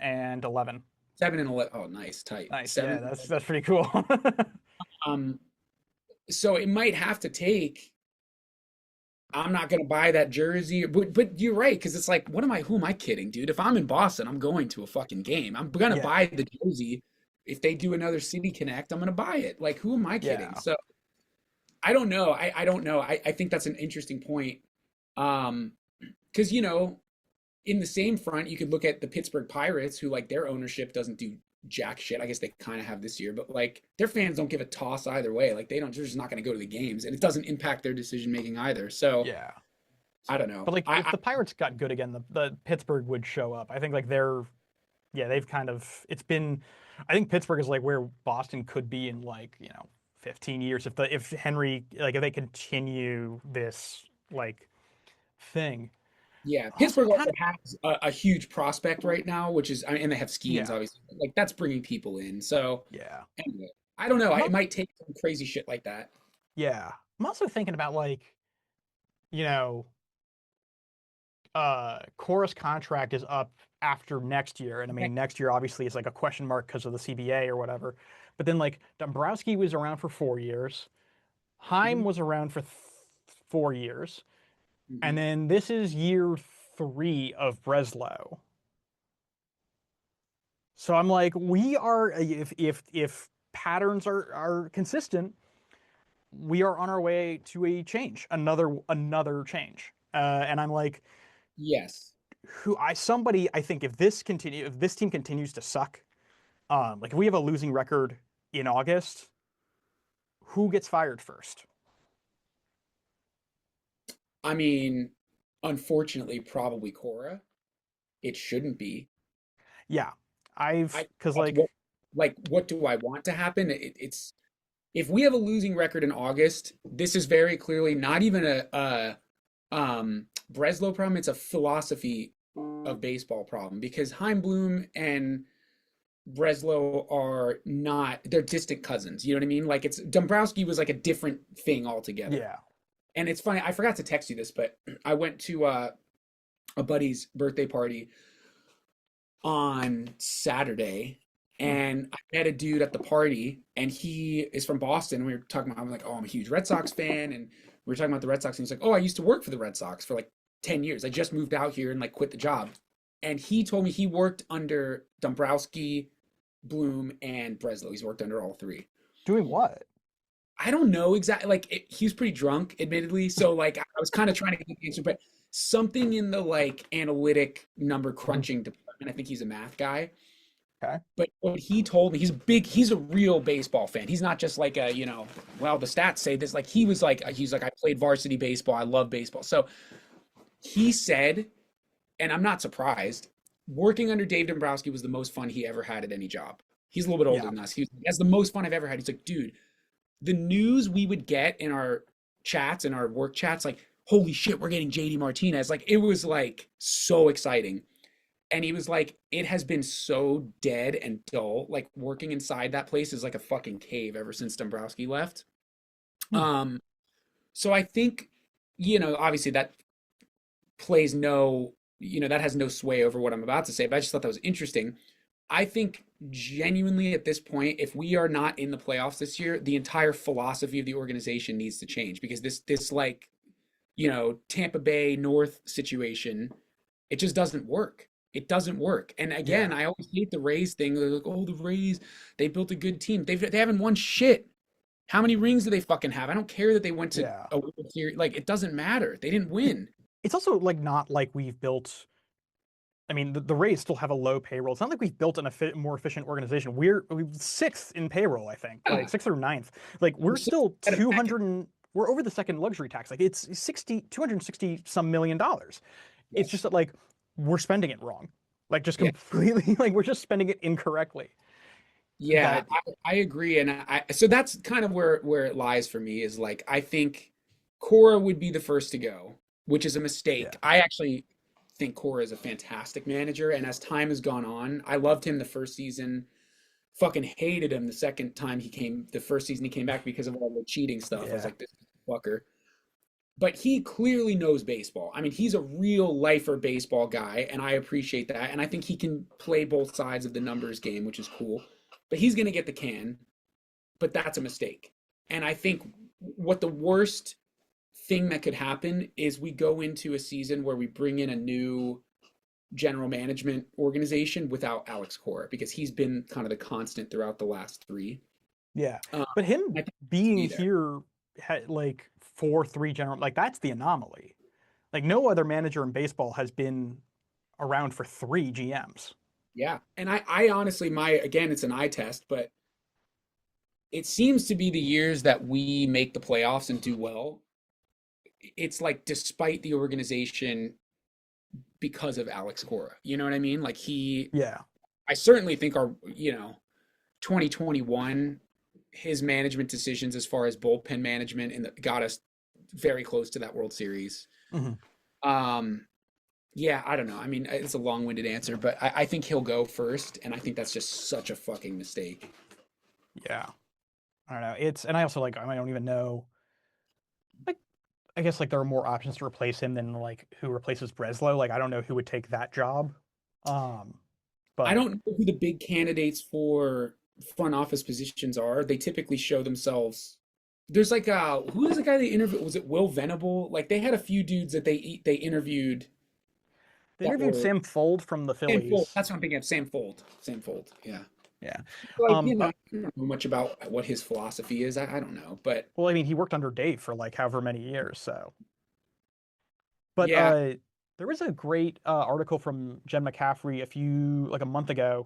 C: and 11.
B: 7 and 11. Oh, nice, tight.
C: Nice.
B: 7
C: Yeah, that's pretty cool.
B: So it might have to take. I'm not gonna buy that jersey, but you're right, because it's like, who am I kidding, dude? If I'm in Boston, I'm going to a fucking game. I'm gonna buy the jersey. If they do another City Connect, I'm gonna buy it. Like, who am I kidding?
C: Yeah.
B: So I don't know. I don't know. I think that's an interesting point. Because in the same front, you could look at the Pittsburgh Pirates, who like their ownership doesn't do jack shit. I guess they kind of have this year, but like their fans don't give a toss either way. Like they're just not going to go to the games, and it doesn't impact their decision making either. So
C: yeah,
B: I don't know.
C: But like if the Pirates got good again, the Pittsburgh would show up. I think like they've kind of, it's been, I think Pittsburgh is like where Boston could be in like 15 years if Henry, like if they continue this like thing.
B: Yeah, Pittsburgh also has a huge prospect right now, which is, and they have Skeens, obviously. Like that's bringing people in. So
C: yeah,
B: anyway, I don't know. It might take some crazy shit like that.
C: Yeah, I'm also thinking about like, Cora's contract is up after next year, and I mean next year obviously is like a question mark because of the CBA or whatever. But then like Dombrowski was around for 4 years, Heim was around for 4 years. And then this is year 3 of Breslow. So I'm like, we are, if patterns are consistent, we are on our way to a change, another change. And I'm like,
B: yes,
C: I think if this team continues to suck, like if we have a losing record in August, who gets fired first?
B: I mean, unfortunately, probably Cora. It shouldn't be.
C: Yeah, because
B: what do I want to happen? It's if we have a losing record in August, this is very clearly not even a Breslow problem. It's a philosophy of baseball problem because Heimblum and Breslow they're distant cousins. You know what I mean? Like Dombrowski was like a different thing altogether.
C: Yeah.
B: And it's funny, I forgot to text you this, but I went to a buddy's birthday party on Saturday, and I met a dude at the party, and he is from Boston. We were talking about, I'm like, oh, I'm a huge Red Sox fan, and we were talking about the Red Sox, and he's like, oh, I used to work for the Red Sox for like 10 years. I just moved out here and like quit the job. And he told me he worked under Dombrowski, Bloom, and Breslow. He's worked under all three.
C: Doing what?
B: I don't know exactly. Like he was pretty drunk, admittedly. So like I was kind of trying to get the answer, but something in the like analytic number crunching department. I think he's a math guy.
C: Okay.
B: But what he told me, he's a real baseball fan. He's not just like well, the stats say this. Like he's like, I played varsity baseball. I love baseball. So he said, and I'm not surprised, working under Dave Dombrowski was the most fun he ever had at any job. He's a little bit older
C: Yeah.
B: than us. That's the most fun I've ever had. He's like, dude, the news we would get in our chats and our work chats, like, holy shit, we're getting JD Martinez. Like, it was like so exciting. And he was like, it has been so dead and dull. Like working inside that place is like a fucking cave ever since Dombrowski left. So I think, obviously that plays that has no sway over what I'm about to say, but I just thought that was interesting. I think genuinely at this point, if we are not in the playoffs this year, the entire philosophy of the organization needs to change because this like, Tampa Bay North situation, it just doesn't work. It doesn't work. And again, I always hate the Rays thing. They're like, oh, the Rays, they built a good team. They haven't won shit. How many rings do they fucking have? I don't care that they went to a World Series. Like, it doesn't matter. They didn't win.
C: It's also like not like we've built. I mean, the Rays still have a low payroll. It's not like we've built more efficient organization. We're sixth in payroll, I think, like sixth or ninth. Like we're still 200. We're over the second luxury tax. Like it's 260 some $million. Yes. It's just that like we're spending it wrong. Like just completely like we're just spending it incorrectly.
B: Yeah, I agree, and so that's kind of where it lies for me is like I think Cora would be the first to go, which is a mistake. Yeah. I actually think Cora is a fantastic manager, and as time has gone on, I loved him the first season, fucking hated him the first season he came back because of all the cheating stuff. Yeah. I was like, this fucker. But he clearly knows baseball. I mean, he's a real lifer baseball guy, and I appreciate that. And I think he can play both sides of the numbers game, which is cool. But he's going to get the can, but that's a mistake. And I think what the worst thing that could happen is we go into a season where we bring in a new general management organization without Alex Cora, because he's been kind of the constant throughout the last three.
C: Yeah, but him being here, like 4-3 general, like that's the anomaly. Like no other manager in baseball has been around for 3 GMs.
B: Yeah, and I honestly, again, it's an eye test, but it seems to be the years that we make the playoffs and do well. It's like despite the organization because of Alex Cora. You know what I mean? Like I certainly think our, 2021, his management decisions as far as bullpen management got us very close to that World Series. Mm-hmm. Yeah, I don't know. I mean, it's a long-winded answer, but I think he'll go first, and I think that's just such a fucking mistake.
C: Yeah. I don't know. And I also like, I don't even know. Like, I guess like there are more options to replace him than like who replaces Breslow. Like, I don't know who would take that job. But
B: I don't know who the big candidates for front office positions are. They typically show themselves. There's like who is the guy they interviewed? Was it Will Venable? Like they had a few dudes that they interviewed.
C: They interviewed Sam Fold from the Phillies.
B: That's what I'm thinking of. Sam Fold. Yeah.
C: Yeah.
B: Like, I don't know much about what his philosophy is. I don't know, but
C: well, I mean, he worked under Dave for like however many years, so. But there was a great article from Jen McCaffrey a month ago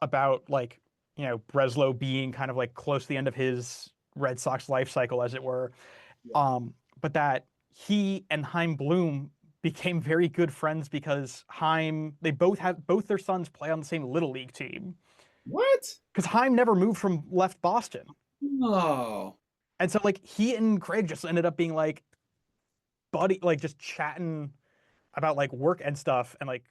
C: about like, Breslow being kind of like close to the end of his Red Sox life cycle, as it were. Yeah. But that he and Chaim Bloom became very good friends because they both their sons play on the same little league team.
B: What?
C: Because Chaim never moved from left Boston.
B: Oh.
C: And so like he and Craig just ended up being like buddy, like just chatting about like work and stuff. And like,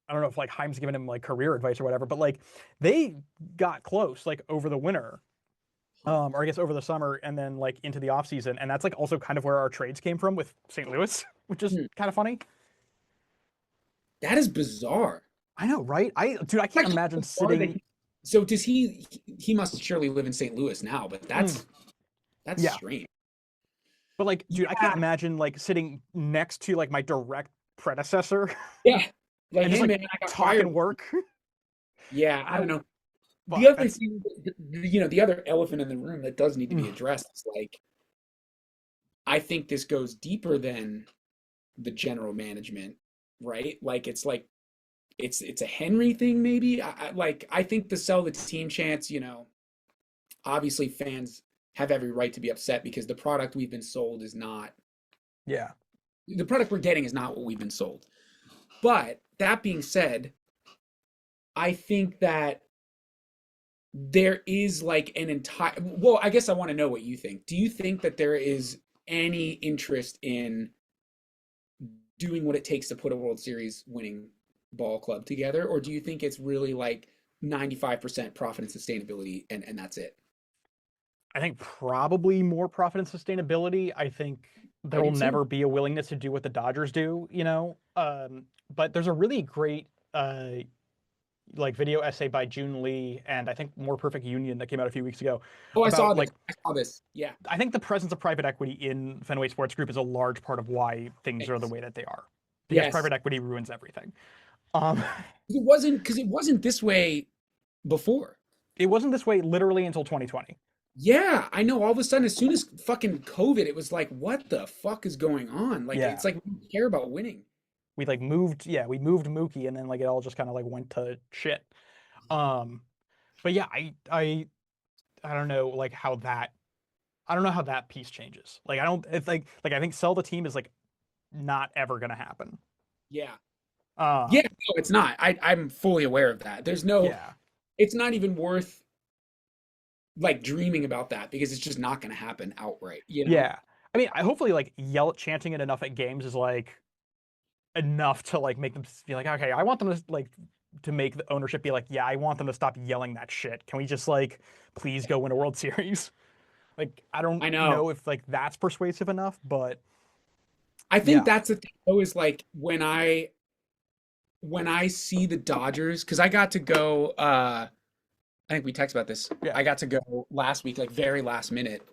C: I don't know if like Chaim's giving him like career advice or whatever, but like they got close like over the winter. Or I guess over the summer and then like into the off season. And that's like also kind of where our trades came from with St. Louis, which is kind of funny.
B: That is bizarre.
C: I know, right? I can't imagine sitting.
B: So does he must surely live in St. Louis now, but that's strange.
C: But like, dude, I can't imagine like sitting next to like my direct predecessor.
B: Yeah. Like,
C: and just
B: hey
C: like
B: man, I got
C: talk
B: fired.
C: and work.
B: Yeah, I don't know. The
C: Fuck,
B: other
C: that's
B: thing, the other elephant in the room that does need to be
C: mm,
B: addressed is like, I think this goes deeper than the general management, right? Like it's a Henry thing, maybe. I think the sell the team chance, obviously fans have every right to be upset because the product we've been sold is not
C: yeah.
B: the product we're getting is not what we've been sold. But that being said, I think that there is like an entire well, I guess I want to know what you think. Do you think that there is any interest in doing what it takes to put a World Series winning ball club together, or do you think it's really like 95% profit and sustainability and that's it?
C: I think probably more profit and sustainability. I think
B: I
C: there
B: do
C: will
B: too.
C: never be a willingness to do what the Dodgers do, you know. But there's a really great like video essay by June Lee and I think More Perfect Union that came out a few weeks ago
B: Oh, I saw
C: about
B: this.
C: like
B: I saw this. Yeah.
C: I think the presence of private equity in Fenway Sports Group is a large part of why things are the
B: Thanks.
C: way that they are. Because
B: Yes.
C: private equity ruins everything. Um,
B: It wasn't this way before.
C: it wasn't this way literally until 2020.
B: Yeah, I know. All of a sudden, as soon as fucking COVID, it was like, what the fuck is going on? Like,
C: Yeah.
B: it's like we don't care about winning.
C: We like moved, yeah, we moved Mookie and then like it all just kind of like went to shit. Um, but yeah, I don't know like how that I don't know how that piece changes. Like I don't it's like I think sell the team is like not ever gonna happen.
B: Yeah. Yeah,
C: Um,
B: no, it's not. I'm fully aware of that.
C: yeah.
B: It's not even worth like dreaming about that because it's just not going to happen outright, you know?
C: Yeah. I mean, I hopefully like yell chanting it enough at games is like enough to like make them be like, okay, I want them to like to make the ownership be like, yeah, I want them to stop yelling that shit. Can we just like please go win a World Series? Like, I don't
B: I know.
C: know if like that's persuasive enough, but
B: I think
C: yeah,
B: that's the thing though is like when I see the Dodgers cuz I got to go I think we texted about this.
C: yeah,
B: I got to go last week like very last minute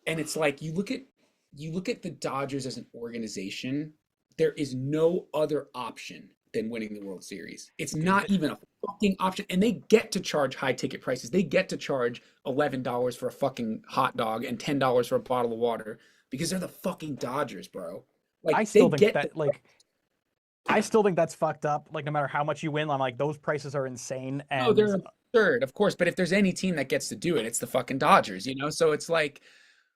B: and it's like you look at the Dodgers as an organization, there is no other option than winning the World Series. It's not even a fucking option. And they get to charge high ticket prices. They get to charge $11 for a fucking hot dog and $10 for a bottle of water because they're the fucking Dodgers, bro.
C: I
B: Like they
C: still think
B: get the
C: that like I still think that's fucked up. Like, no matter how much you win, I'm like those prices are insane,
B: no,
C: and
B: they're absurd, of course. But if there's any team that gets to do it, it's the fucking Dodgers. So it's like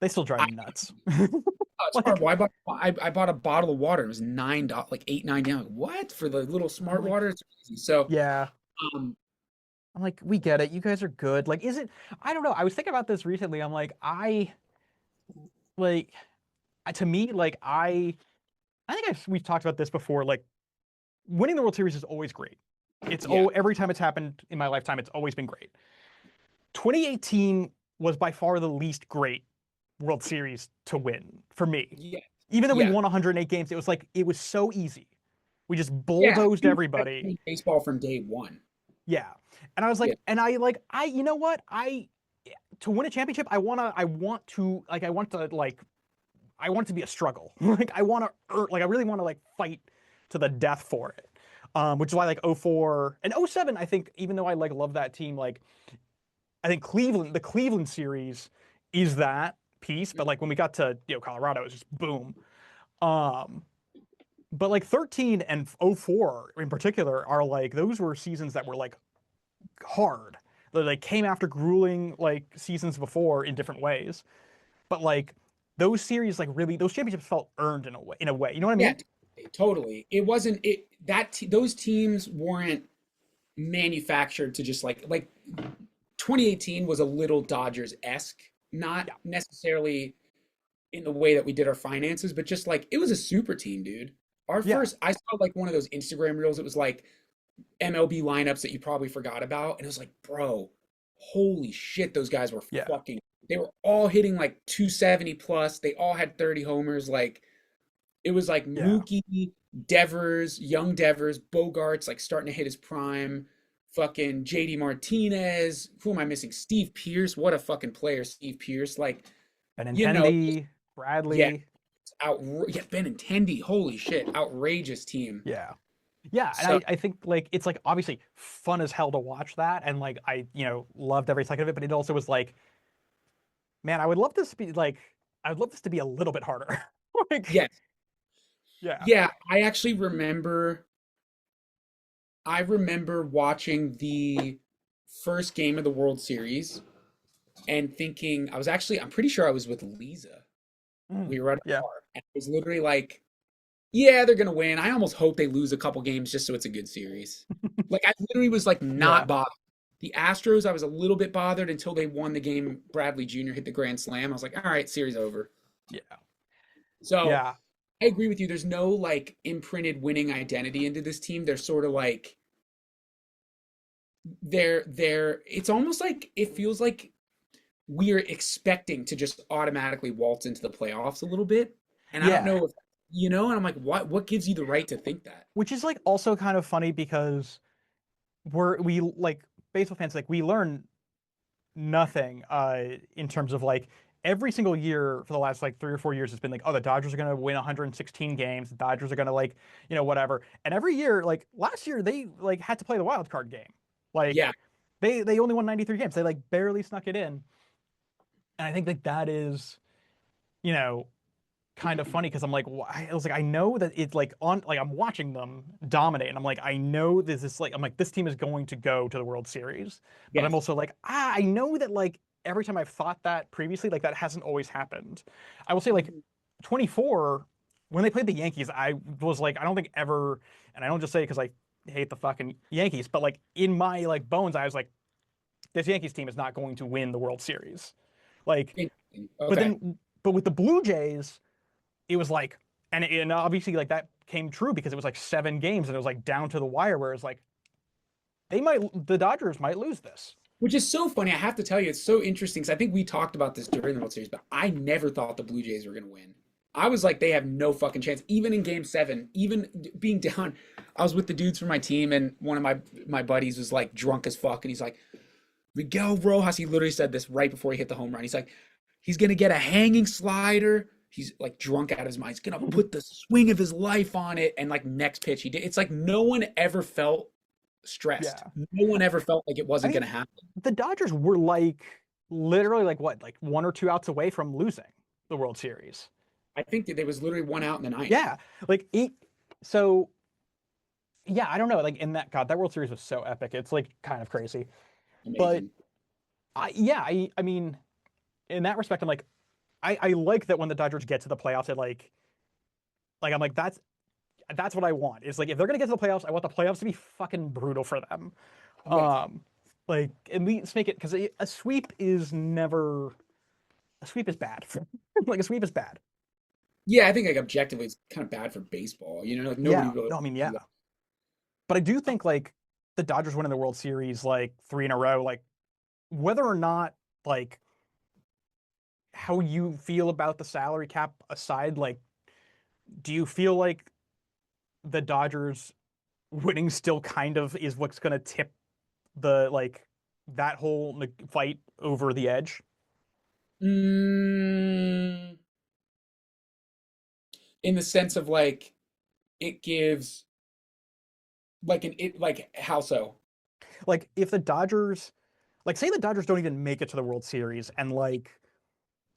C: they still drive
B: I
C: me nuts.
B: it's
C: Like,
B: horrible. I bought a bottle of water. It was $9, like 8.99. Like, what for the little
C: I'm
B: smart
C: like,
B: water? It's crazy. So,
C: yeah,
B: um,
C: I'm like, we get it. You guys are good. Like, is it? I don't know. I was thinking about this recently. I'm like, like, to me, like, I think we've talked about this before. Like, winning the World Series is always great.
B: yeah,
C: Every time it's happened in my lifetime, it's always been great. 2018 was by far the least great World Series to win for me.
B: yeah,
C: Even though we
B: yeah,
C: won 108 games, it was like it was so easy. We just
B: yeah.
C: bulldozed
B: You expect to
C: everybody.
B: win baseball from day one.
C: Yeah. And I was
B: Yeah,
C: like, and I like, you know what? To win a championship, I want to like, I want it to be a struggle. Like, I really want to like fight to the death for it. Which is why like '04 and '07, I think, even though I like love that team, like, I think the Cleveland series is that piece. But like when we got to, Colorado, it was just boom. Um, but like 13 and '04 in particular are like, those were seasons that were like hard. They came after grueling like seasons before in different ways, but like those series like really those championships felt earned in a way. In a way, you know what I
B: yeah,
C: mean?
B: totally. It wasn't it that those teams weren't manufactured to just like 2018 was a little Dodgers esque, not
C: Yeah,
B: necessarily in the way that we did our finances, but just like it was a super team, dude.
C: yeah,
B: I saw like one of those Instagram reels. It was like MLB lineups that you probably forgot about. And it was like, bro, holy shit, those guys were
C: yeah,
B: fucking, they were all hitting like 270 plus. They all had 30 homers. Like, it was like
C: yeah.
B: Mookie, Devers, young Devers, Bogarts, like starting to hit his prime. Fucking JD Martinez. Who am I missing? Steve Pierce. What a fucking player, Steve Pierce. Like, you know,
C: Benintendi,
B: yeah,
C: Bradley,
B: yeah, Benintendi. Holy shit, outrageous team.
C: yeah. Yeah, and
B: So
C: I think like it's like obviously fun as hell to watch that, and like I loved every second of it, but it also was like, man, I would love this to be like I would love this to be a little bit harder. Like,
B: yes,
C: yeah.
B: yeah, I actually remember. I remember watching the first game of the World Series and thinking I'm pretty sure I was with Lisa.
C: Mm,
B: We were at a
C: yeah.
B: bar, and it was literally like, yeah, they're gonna win. I almost hope they lose a couple games just so it's a good series. Like I literally was like
C: Yeah.
B: not bothered. The Astros, I was a little bit bothered until they won the game. Bradley Jr. hit the grand slam. I was like, all right, series over.
C: Yeah.
B: So
C: Yeah.
B: I agree with you. There's no like imprinted winning identity into this team. They're sort of like they're it's almost like it feels like we're expecting to just automatically waltz into the playoffs a little bit. And I don't
C: Yeah.
B: know if and I'm like, what gives you the right to think that?
C: Which is like also kind of funny because we like baseball fans like we learn nothing in terms of like every single year for the last like 3 or 4 years it's been like, oh, the Dodgers are going to win 116 games, the Dodgers are going to like whatever, and every year like last year they like had to play the wild card game, like
B: Yeah,
C: they only won 93 games, they like barely snuck it in. And I think like that is you know kind of funny because I'm like, I was like, I know that it's like on, like I'm watching them dominate, and I'm like, I know this is like, I'm like, this team is going to go to the World Series, but I'm
B: yes.
C: also like, I know that like every time I've thought that previously, like that hasn't always happened. I will say like 24 when they played the Yankees, I was like, I don't think ever, and I don't just say it because I hate the fucking Yankees, but like in my like bones, I was like, this Yankees team is not going to win the World Series, like,
B: Interesting.
C: but
B: Okay.
C: then, but with the Blue Jays it was like, and obviously like that came true because it was like 7 games and it was like down to the wire. Whereas like the Dodgers might lose this.
B: Which is so funny. I have to tell you, it's so interesting because I think we talked about this during the World Series, but I never thought the Blue Jays were going to win. I was like, they have no fucking chance. Even in Game 7, even being down, I was with the dudes from my team, and one of my buddies was like drunk as fuck, and he's like, Miguel Rojas. He literally said this right before he hit the home run. He's like, he's gonna get a hanging slider. He's like drunk out of his mind. He's gonna put the swing of his life on it, and like next pitch he did. It's like no one ever felt stressed.
C: Yeah.
B: No one ever felt like it
C: I
B: wasn't
C: mean,
B: gonna happen.
C: the Dodgers were like literally like what, like 1 or 2 outs away from losing the World Series.
B: I think that there was literally one out in the ninth.
C: Yeah. Like so yeah, I don't know. Like in that, God, that World Series was so epic. It's like kind of crazy. But
B: Amazing.
C: I mean, in that respect, I'm like, I like that when the Dodgers get to the playoffs, it like I'm like that's what I want. Is like if they're gonna get to the playoffs, I want the playoffs to be fucking brutal for them.
B: I'm with you.
C: Like at least make it because a sweep is never a sweep is bad. Like a sweep is bad.
B: Yeah, I think like objectively it's kind of bad for baseball. Like nobody
C: Yeah.
B: really
C: No, I mean yeah. But I do think like the Dodgers winning the World Series like 3 in a row, like whether or not like how you feel about the salary cap aside, like do you feel like the Dodgers winning still kind of is what's going to tip the like that whole fight over the edge?
B: Mm, in the sense of like it gives like an it like how so?
C: Like if the Dodgers, like say the Dodgers don't even make it to the World Series and like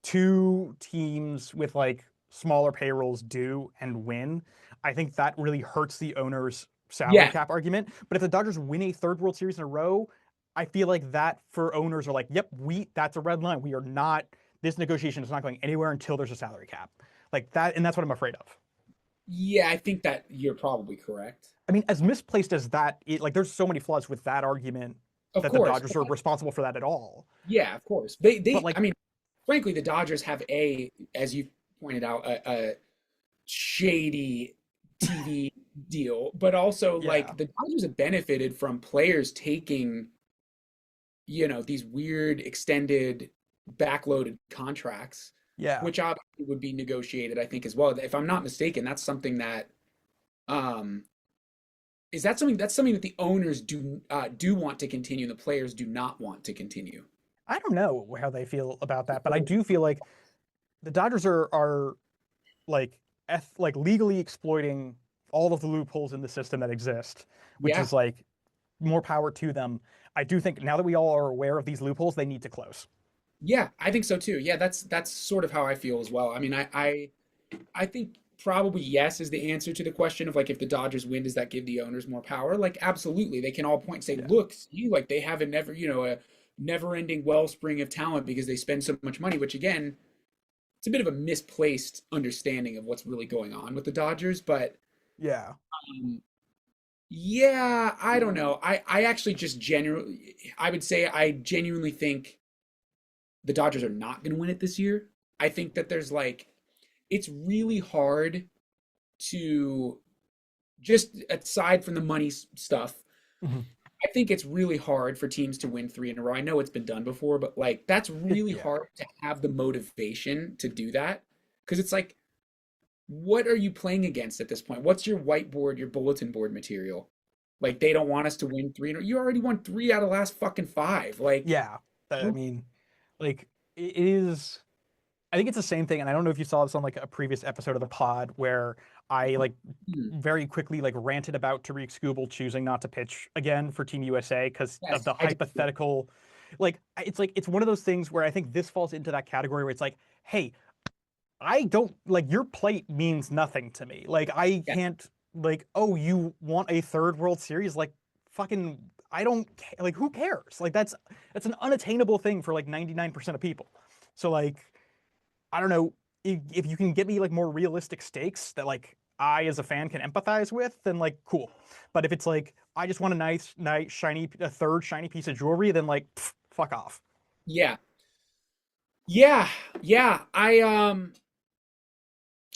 C: 2 teams with like smaller payrolls do and win, I think that really hurts the owner's salary
B: Yeah.
C: cap argument. But if the Dodgers win a third World Series in a row, I feel like that for owners are like, yep, that's a red line. We are not, this negotiation is not going anywhere until there's a salary cap. Like that, and that's what I'm afraid of.
B: Yeah, I think that you're probably correct.
C: I mean, as misplaced as that, like there's so many flaws with that argument
B: Of
C: that the
B: course.
C: Dodgers are responsible for that at all.
B: Yeah, of course.
C: But
B: I
C: like,
B: mean, frankly, the Dodgers have as you pointed out, a shady TV deal, but also
C: yeah,
B: like the Dodgers have benefited from players taking, these weird extended backloaded contracts,
C: yeah.
B: which obviously would be negotiated, I think, as well. If I'm not mistaken, that's something that um is that something that the owners do want to continue, and the players do not want to continue.
C: I don't know how they feel about that, but I do feel like the Dodgers are like like legally exploiting all of the loopholes in the system that exist, which
B: Yeah.
C: is like more power to them. I do think now that we all are aware of these loopholes, they need to close.
B: Yeah, I think so too. Yeah, that's sort of how I feel as well. I mean, I think probably yes is the answer to the question of like if the Dodgers win, does that give the owners more power? Like absolutely. They can all point and say,
C: Yeah.
B: look, see, like they have a never-ending wellspring of talent because they spend so much money, which again, it's a bit of a misplaced understanding of what's really going on with the Dodgers, but
C: Yeah.
B: um, yeah, I don't know. I actually just I would say I genuinely think the Dodgers are not going to win it this year. I think that there's like it's really hard to just aside from the money stuff.
C: Mhm.
B: I think it's really hard for teams to win 3 in a row. I know it's been done before, but like that's really
C: Yeah.
B: hard to have the motivation to do that because it's like what are you playing against at this point? What's your whiteboard, your bulletin board material? Like they don't want us to win 3 in a row. You already won 3 out of the last fucking 5. Like
C: Yeah. I mean, like it is. I think it's the same thing, and I don't know if you saw this on like a previous episode of the pod where I like
B: hmm,
C: very quickly like ranted about Tariq Skubal choosing not to pitch again for Team USA because of
B: yes,
C: the
B: I did.
C: hypothetical. Like it's one of those things where I think this falls into that category where it's like, hey, I don't like your plate means nothing to me. Like I
B: Yeah,
C: can't like, oh, you want a third World Series? Like fucking I don't like who cares? Like that's an unattainable thing for like 99% of people. So like I don't know if you can get me like more realistic stakes that like I as a fan can empathize with, then like cool. But if it's like I just want a nice shiny a third shiny piece of jewelry, then like fuck off.
B: yeah, yeah, yeah.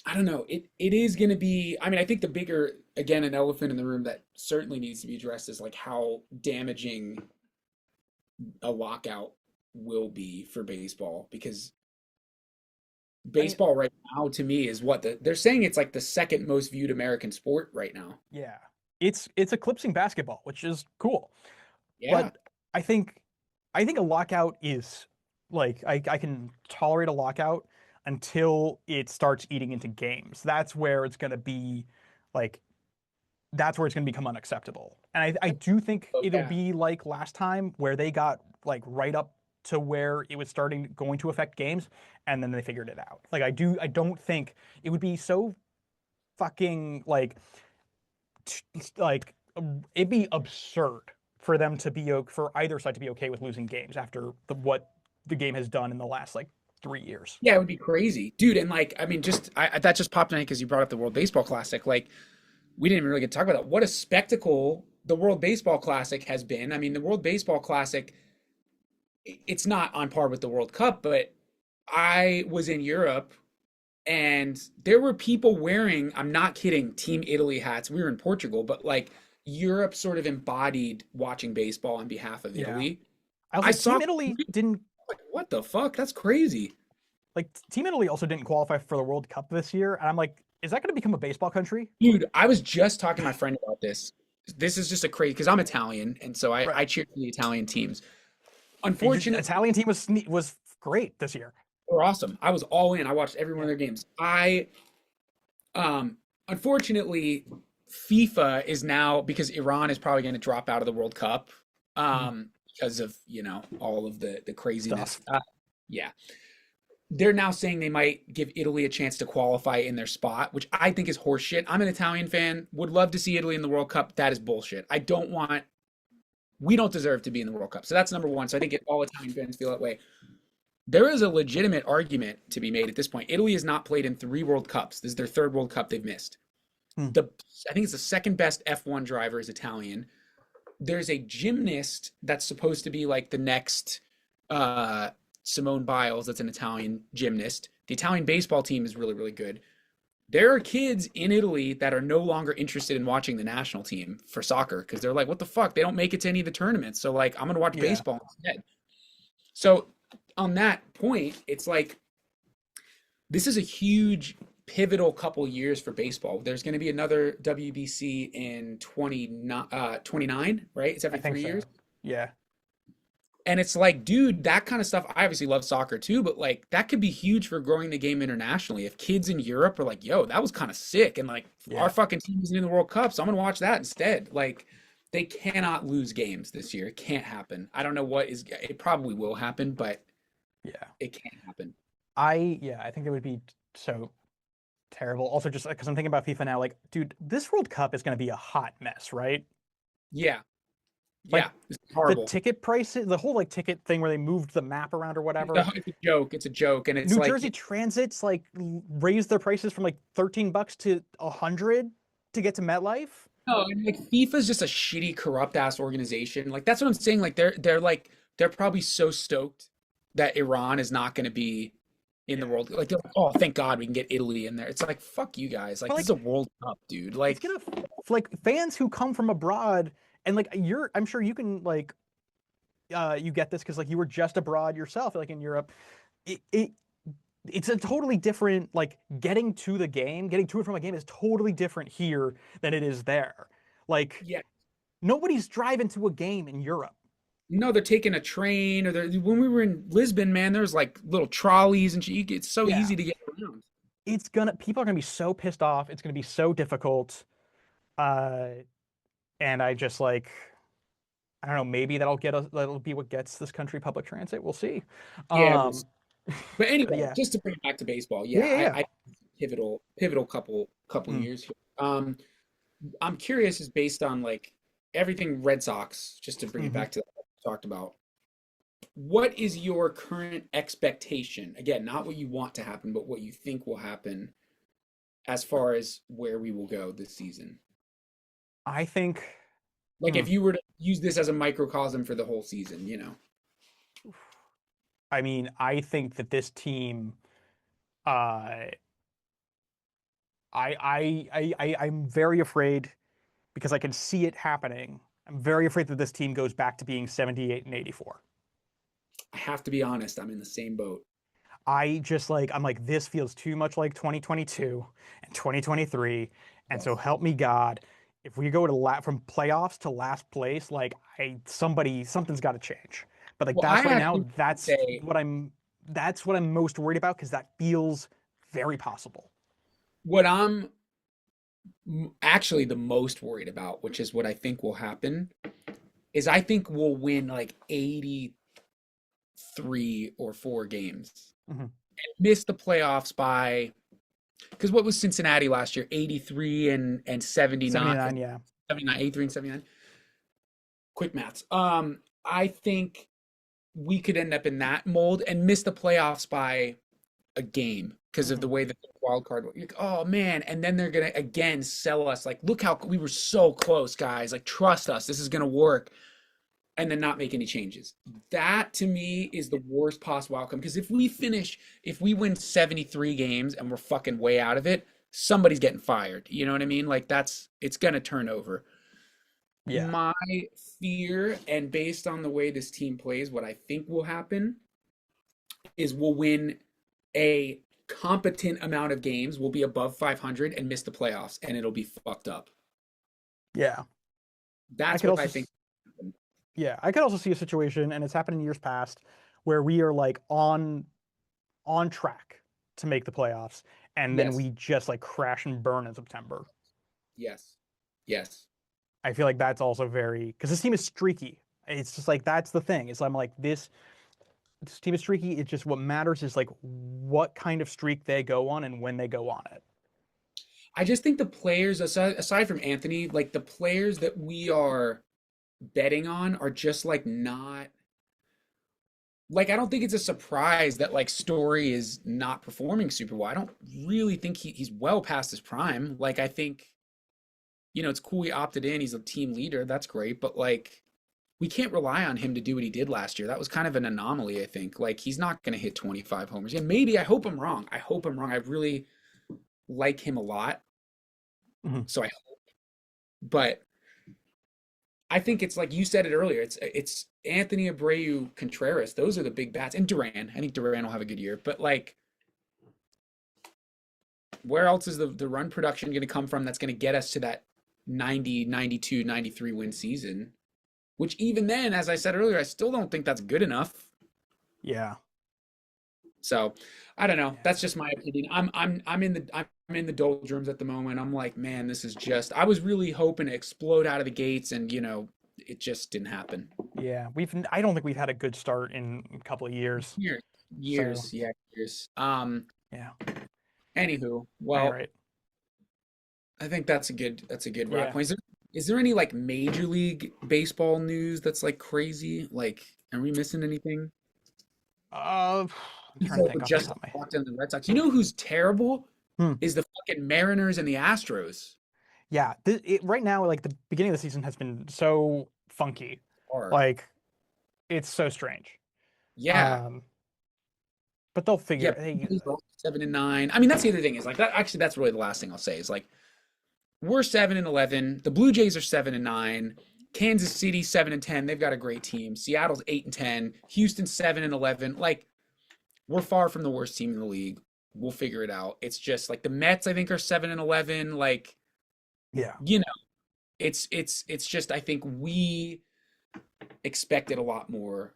B: I don't know. It is going to be. I mean, I think the bigger, again, an elephant in the room that certainly needs to be addressed is like how damaging a lockout will be for baseball because
C: I mean,
B: baseball right now to me is they're saying it's like the second most viewed American sport right now.
C: yeah, it's eclipsing basketball, which is cool.
B: Yeah.
C: But I think I think a lockout is like I can tolerate a lockout until it starts eating into games. That's where it's going to be like that's where it's going to become unacceptable. And I do think
B: Oh,
C: it'll
B: yeah.
C: be like last time where they got like right up to where it was starting going to affect games and then they figured it out. Like I don't think it would be so fucking like it'd be absurd for them to be for either side to be okay with losing games after what the game has done in the last like 3 years.
B: Yeah, it would be crazy, dude. And like, I mean, that just popped in because you brought up the World Baseball Classic. Like, we didn't even really get to talk about that. What a spectacle the World Baseball Classic has been. I mean, the World Baseball Classic, it's not on par with the World Cup, but I was in Europe and there were people wearing, I'm not kidding, Team Italy hats. We were in Portugal, but like Europe sort of embodied watching baseball on behalf of
C: Yeah.
B: Italy.
C: I was
B: I
C: like,
B: saw,
C: Team Italy didn't
B: like, what the fuck? That's crazy.
C: like Team Italy also didn't qualify for the World Cup this year, and I'm like, is that going to become a baseball country?
B: Dude, I was just talking to my friend about this. This is just a crazy because I'm Italian, and so
C: Right.
B: I cheer for the Italian teams.
C: The
B: Unfortunately,
C: Italian team was great this year.
B: they're awesome. I was all in. I watched every one of
C: Yeah.
B: their games. Unfortunately, FIFA is now because Iran is probably going to drop out of the World Cup, because of all of the craziness.
C: Stuff.
B: Yeah, they're now saying they might give Italy a chance to qualify in their spot, which I think is horseshit. I'm an Italian fan. Would love to see Italy in the World Cup. That is bullshit. We don't deserve to be in the World Cup. So that's number one. So I think all Italian fans feel that way. There is a legitimate argument to be made at this point. Italy has not played in 3 World Cups. This is their 3rd World Cup they've missed.
C: Hmm.
B: I think it's the second best F1 driver is Italian. There's a gymnast that's supposed to be like the next Simone Biles. That's an Italian gymnast. The Italian baseball team is really, really good. There are kids in Italy that are no longer interested in watching the national team for soccer because they're like, what the fuck? They don't make it to any of the tournaments. So like, I'm going to watch baseball instead. So on that point, it's like, this is a huge pivotal couple years for baseball. There's going to be another WBC in 29, right? It's every
C: I think
B: 3
C: so.
B: years.
C: Yeah.
B: And it's like, dude, that kind of stuff. I obviously love soccer too, but like that could be huge for growing the game internationally. If kids in Europe are like, yo, that was kind of sick. And like our
C: Yeah.
B: fucking team isn't in the World Cup, so I'm gonna watch that instead. Like they cannot lose games this year. It can't happen. I don't know what is it probably will happen, but
C: Yeah.
B: it can't happen.
C: I think it would be so terrible. Also, just because I'm thinking about FIFA now, like, dude, this World Cup is going to be a hot mess, right?
B: Yeah.
C: Like
B: Yeah. It's
C: the
B: horrible.
C: ticket prices, the whole like ticket thing where they moved the map around or whatever.
B: It's a joke. It's a joke. And it's
C: New
B: like
C: Jersey Transit's like raised their prices from like $13 to 100 to get to MetLife.
B: no, and like FIFA's just a shitty, corrupt ass organization. Like that's what I'm saying. Like they're probably so stoked that Iran is not going to be in the
C: Yeah.
B: world. Like they're like, oh, thank God we can get Italy in there. It's like fuck you guys. Like
C: But
B: this is
C: like
B: a World Cup, dude.
C: it's
B: Like
C: gonna like fans who come from abroad and like I'm sure you can like you get this because like you were just abroad yourself, like in Europe. It it's a totally different like getting to the game, getting to and from a game is totally different here than it is there. Like
B: yeah,
C: nobody's driving to a game in Europe.
B: no, they're taking a train or when we were in Lisbon, man, there's like little trolleys and shit. It's so
C: Yeah.
B: easy to get around.
C: People are gonna be so pissed off. It's gonna be so difficult. Uh, and I just like I don't know, maybe that'll be what gets this country public transit. We'll see.
B: Yeah,
C: Um,
B: but
C: but
B: anyway,
C: yeah,
B: just to bring it back to baseball,
C: yeah,
B: yeah,
C: yeah, yeah.
B: I pivotal couple
C: Mm,
B: years here. I'm curious is based on like everything Red Sox, just to bring it
C: hmm
B: back to what we talked about. What is your current expectation? Again, not what you want to happen, but what you think will happen as far as where we will go this season.
C: I think.
B: Like
C: Hmm,
B: if you were to use this as a microcosm for the whole season, you know.
C: I mean, I think that this team. Uh, I'm very afraid because I can see it happening. I'm very afraid that this team goes back to being 78 and 84.
B: I have to be honest, I'm in the same boat.
C: I'm like, this feels too much like 2022 and 2023. And so
B: Yes.
C: help me God, if we go from playoffs to last place, like something's got to change. But like
B: Well, I
C: that's right now,
B: actually say
C: that's what I'm most worried about because that feels very possible.
B: what I'm actually the most worried about, which is what I think will happen, is I think we'll win like 83 or 4 games.
C: Mhm.
B: Miss the playoffs by because what was Cincinnati last year? 83 and 79,
C: 79, yeah.
B: 79, 83 and 79. Quick maths. I think we could end up in that mold and miss the playoffs by a game because of the
C: Mhm.
B: way that the wild card. Like, oh man, and then they're gonna again sell us like, look how we were so close, guys. Like, trust us, this is gonna work, and then not make any changes. That to me is the worst possible outcome because if we win 73 games and we're fucking way out of it, somebody's getting fired. You know what I mean? Like it's gonna turn over.
C: Yeah.
B: My fear, and based on the way this team plays, what I think will happen is we'll win a competent amount of games, we'll be above 500 and miss the playoffs, and it'll be fucked up.
C: Yeah. I
B: That's
C: could
B: what I
C: also
B: think.
C: Yeah, I could also see a situation, and it's happened in years past, where we are like on track to make the playoffs, and then
B: Yes,
C: we just like crash and burn in September.
B: yes, yes.
C: I feel like that's also very because this team is streaky. It's just like that's the thing. Is I'm like this team is streaky. It's just what matters is like what kind of streak they go on and when they go on it.
B: I just think the players, aside from Anthony, like the players that we are betting on are just like not like I don't think it's a surprise that like Story is not performing super well. I don't really think he's well past his prime. Like I think, it's cool he opted in. He's a team leader. That's great. But like we can't rely on him to do what he did last year. That was kind of an anomaly, I think. Like he's not going to hit 25 homers. Yeah, maybe. I hope I'm wrong. I hope I'm wrong. I really like him a lot.
C: Mhm.
B: So I hope. But I think it's like you said it earlier. It's Anthony Abreu, Contreras. Those are the big bats, and Duran. I think Duran will have a good year. But like, where else is the run production going to come from? That's going to get us to that 90, 92, 93 win season. which even then, as I said earlier, I still don't think that's good enough.
C: Yeah.
B: So I don't know.
C: Yeah.
B: That's just my opinion. I'm in the doldrums at the moment. I'm like, man, this is just. I was really hoping to explode out of the gates, and it just didn't happen.
C: Yeah. I don't think we've had a good start in a couple of years.
B: Years,
C: So,
B: yeah, years.
C: yeah.
B: Anywho,
C: All
B: well,
C: right.
B: I think that's a good rock
C: Yeah.
B: point. Is there any like Major League Baseball news that's like crazy? Like, are we missing anything?
C: I'm trying to
B: People
C: think off the
B: just
C: top of my
B: locked in the Red Sox. You know who's terrible?
C: Hmm.
B: Is the fucking Mariners and the Astros.
C: Yeah. Right now, like the beginning of the season has been so funky.
B: Hard.
C: Like it's so strange.
B: Yeah.
C: But they'll
B: Yeah.
C: figure. Hey,
B: 7-9. I mean, that's the other thing is like that. Actually, that's really the last thing I'll say is like we're 7-11. The Blue Jays are 7-9. Kansas City 7-10. They've got a great team. Seattle's 8-10. Houston 7-11. Like we're far from the worst team in the league. We'll figure it out. It's just like the Mets, I think, are 7-11. Like,
C: yeah.
B: it's just I think we expected a lot more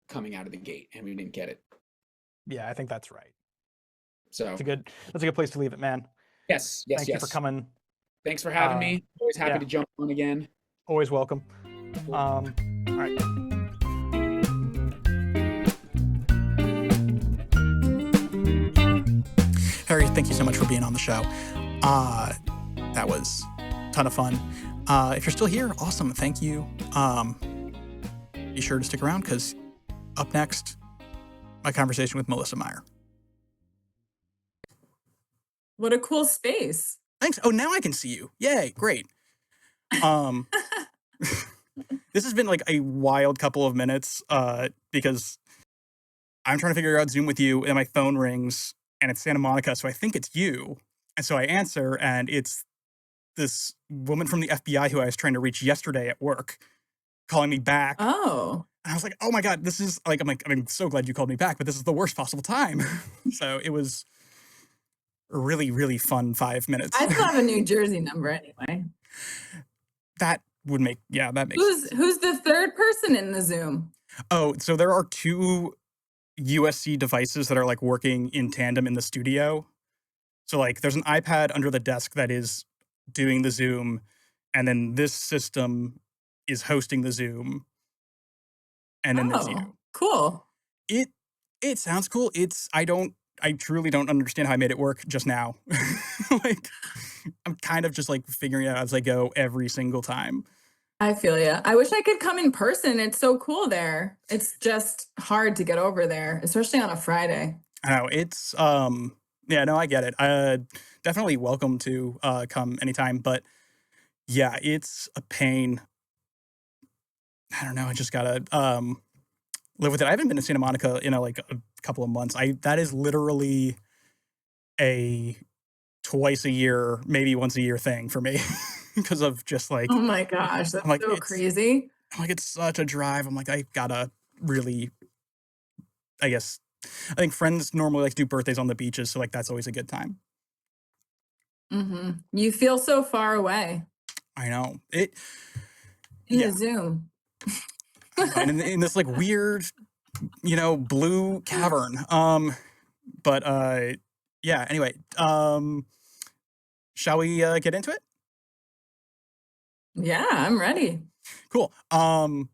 B: coming out of the gate, and we didn't get it.
C: Yeah, I think that's right.
B: So
C: that's a good place to leave it, man.
B: yes.
C: Thank you for coming.
B: Thanks for having me. Always happy to jump on again.
C: Always welcome.
B: Cool.
C: All right.
A: Harry, thank you so much for being on the show. That was a ton of fun. If you're still here, awesome. Thank you. Be sure to stick around because up next, my conversation with Melissa Myer.
E: What a cool space.
A: Thanks. Oh, now I can see you. Yay, great. This has been like a wild couple of minutes because I'm trying to figure out Zoom with you and my phone rings and it's Santa Monica, so I think it's you. And so I answer and it's this woman from the FBI who I was trying to reach yesterday at work calling me back.
E: Oh.
A: And I was like, oh my God, this is like, I'm so glad you called me back, but this is the worst possible time. So it was a really, really fun 5 minutes.
E: I still have a New Jersey number anyway.
A: That would make, that makes sense.
E: Who's the third person in the Zoom?
A: Oh, so there are two USC devices that are like working in tandem in the studio. So like there's an iPad under the desk that is doing the Zoom, and then this system is hosting the Zoom. And then there's you.
E: Cool.
A: It sounds cool. I truly don't understand how I made it work just now. Like I'm kind of just like figuring it out as I go every single time.
E: I feel you. I wish I could come in person. It's so cool there. It's just hard to get over there, especially on a Friday.
A: I know it's no, I get it. Definitely welcome to come anytime, but yeah, it's a pain. I don't know. I just gotta live with it. I haven't been to Santa Monica in like a couple of months. That is literally a twice a year, maybe once a year thing for me because of just like.
E: Oh my gosh, that's
A: like,
E: so crazy.
A: I'm like, it's such a drive. I'm like, I gotta really. I think friends normally like to do birthdays on the beaches, so like that's always a good time.
E: Mm-hmm. You feel so far away.
A: I know it.
E: In the Zoom.
A: And in this like weird, blue cavern. But anyway, shall we get into it?
E: Yeah, I'm ready.
A: Cool. It'll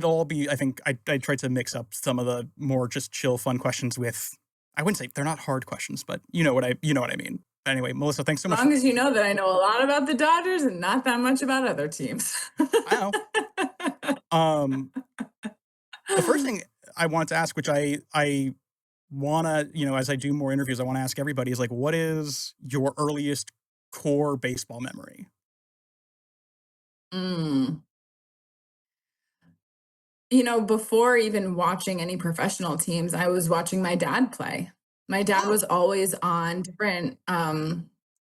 A: all be, I think I tried to mix up some of the more just chill, fun questions with, I wouldn't say they're not hard questions, but you know what I mean. Anyway, Melissa, thanks so much.
E: As long as you know that I know a lot about the Dodgers and not that much about other teams.
A: I know. The first thing I want to ask, which I want to, as I do more interviews, I want to ask everybody is like, what is your earliest core baseball memory?
E: Before even watching any professional teams, I was watching my dad play. My dad was always on different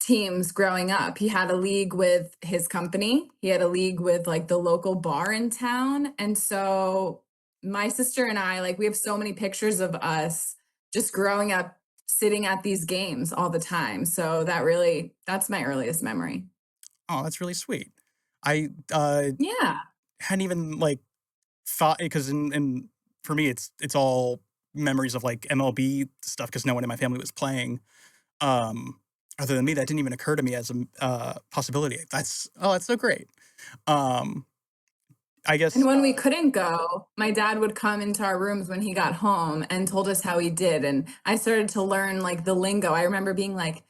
E: teams growing up. He had a league with his company. He had a league with like the local bar in town. And so my sister and I, like, we have so many pictures of us just growing up, sitting at these games all the time. So that's my earliest memory.
A: Oh, that's really sweet.
E: Yeah.
A: hadn't even like thought, because in for me it's all memories of like MLB stuff because no one in my family was playing. Um, Other than me, that didn't even occur to me as a possibility. That's so great. Um, I
E: And
A: guess
E: when we couldn't go, my dad would come into our rooms when he got home and told us how he did. And I started to learn like the lingo. I remember being like,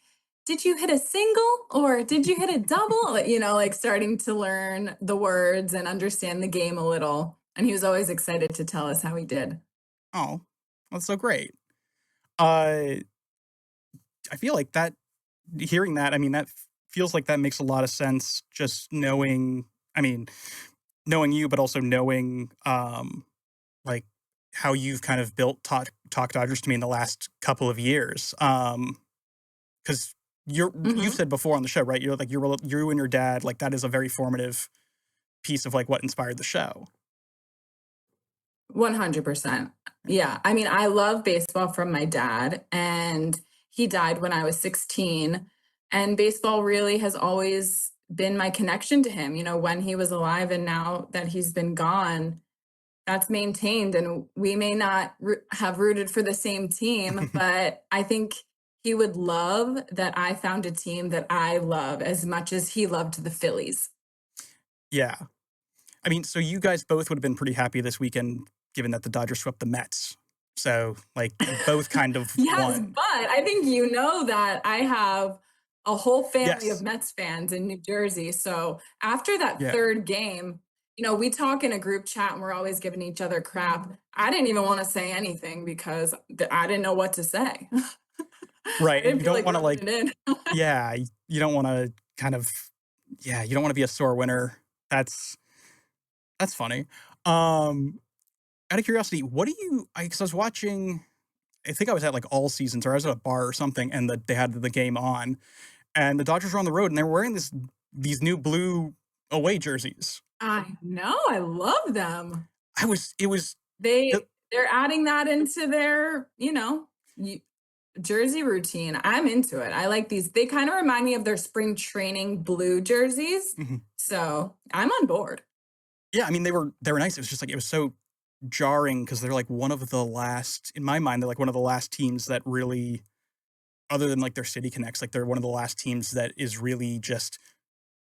E: did you hit a single or did you hit a double? Like, like starting to learn the words and understand the game a little. And he was always excited to tell us how he did.
A: oh, that's so great. Uh, I feel like that hearing that, I mean, that feels like that makes a lot of sense. Just knowing, I mean, knowing you, but also knowing like how you've kind of built Talk Dodgers to me in the last couple of years. Because you've
E: Mhm.
A: said before on the show, right? You're like you and your dad, like that is a very formative piece of like what inspired the show.
E: 100%. Yeah. I mean, I love baseball from my dad, and he died when I was 16. And baseball really has always been my connection to him, when he was alive. And now that he's been gone, that's maintained. And we may not have rooted for the same team, but I think he would love that I found a team that I love as much as he loved the Phillies.
A: Yeah. I mean, so you guys both would have been pretty happy this weekend, given that the Dodgers swept the Mets. So, like, you both kind of
E: Yes,
A: won.
E: but I think you know that I have a whole family of
A: Yes.
E: Mets fans in New Jersey. So after that
A: Yeah.
E: third game, we talk in a group chat and we're always giving each other crap. I didn't even want to say anything because I didn't know what to say. I
A: Right. And
E: didn't
A: you
E: feel
A: don't
E: like
A: want to,
E: rubbing
A: like,
E: it in.
A: yeah, you don't want to kind of, yeah, you don't want to be a sore winner. That's funny. Out of curiosity, what do you, because I was watching, I think I was at like All Seasons or I was at a bar or something, and they had the game on, and the Dodgers were on the road and they were wearing these new blue away jerseys.
E: I know, I love them.
A: It was
E: They're adding that into their, jersey routine. I'm into it. I like these. They kind of remind me of their spring training blue jerseys.
A: Mhm.
E: So I'm on board.
A: Yeah, I mean, they were nice. It was just like, it was so jarring because they're like one of the last, in my mind, they're like one of the last teams that really, other than like their city connects, like they're one of the last teams that is really just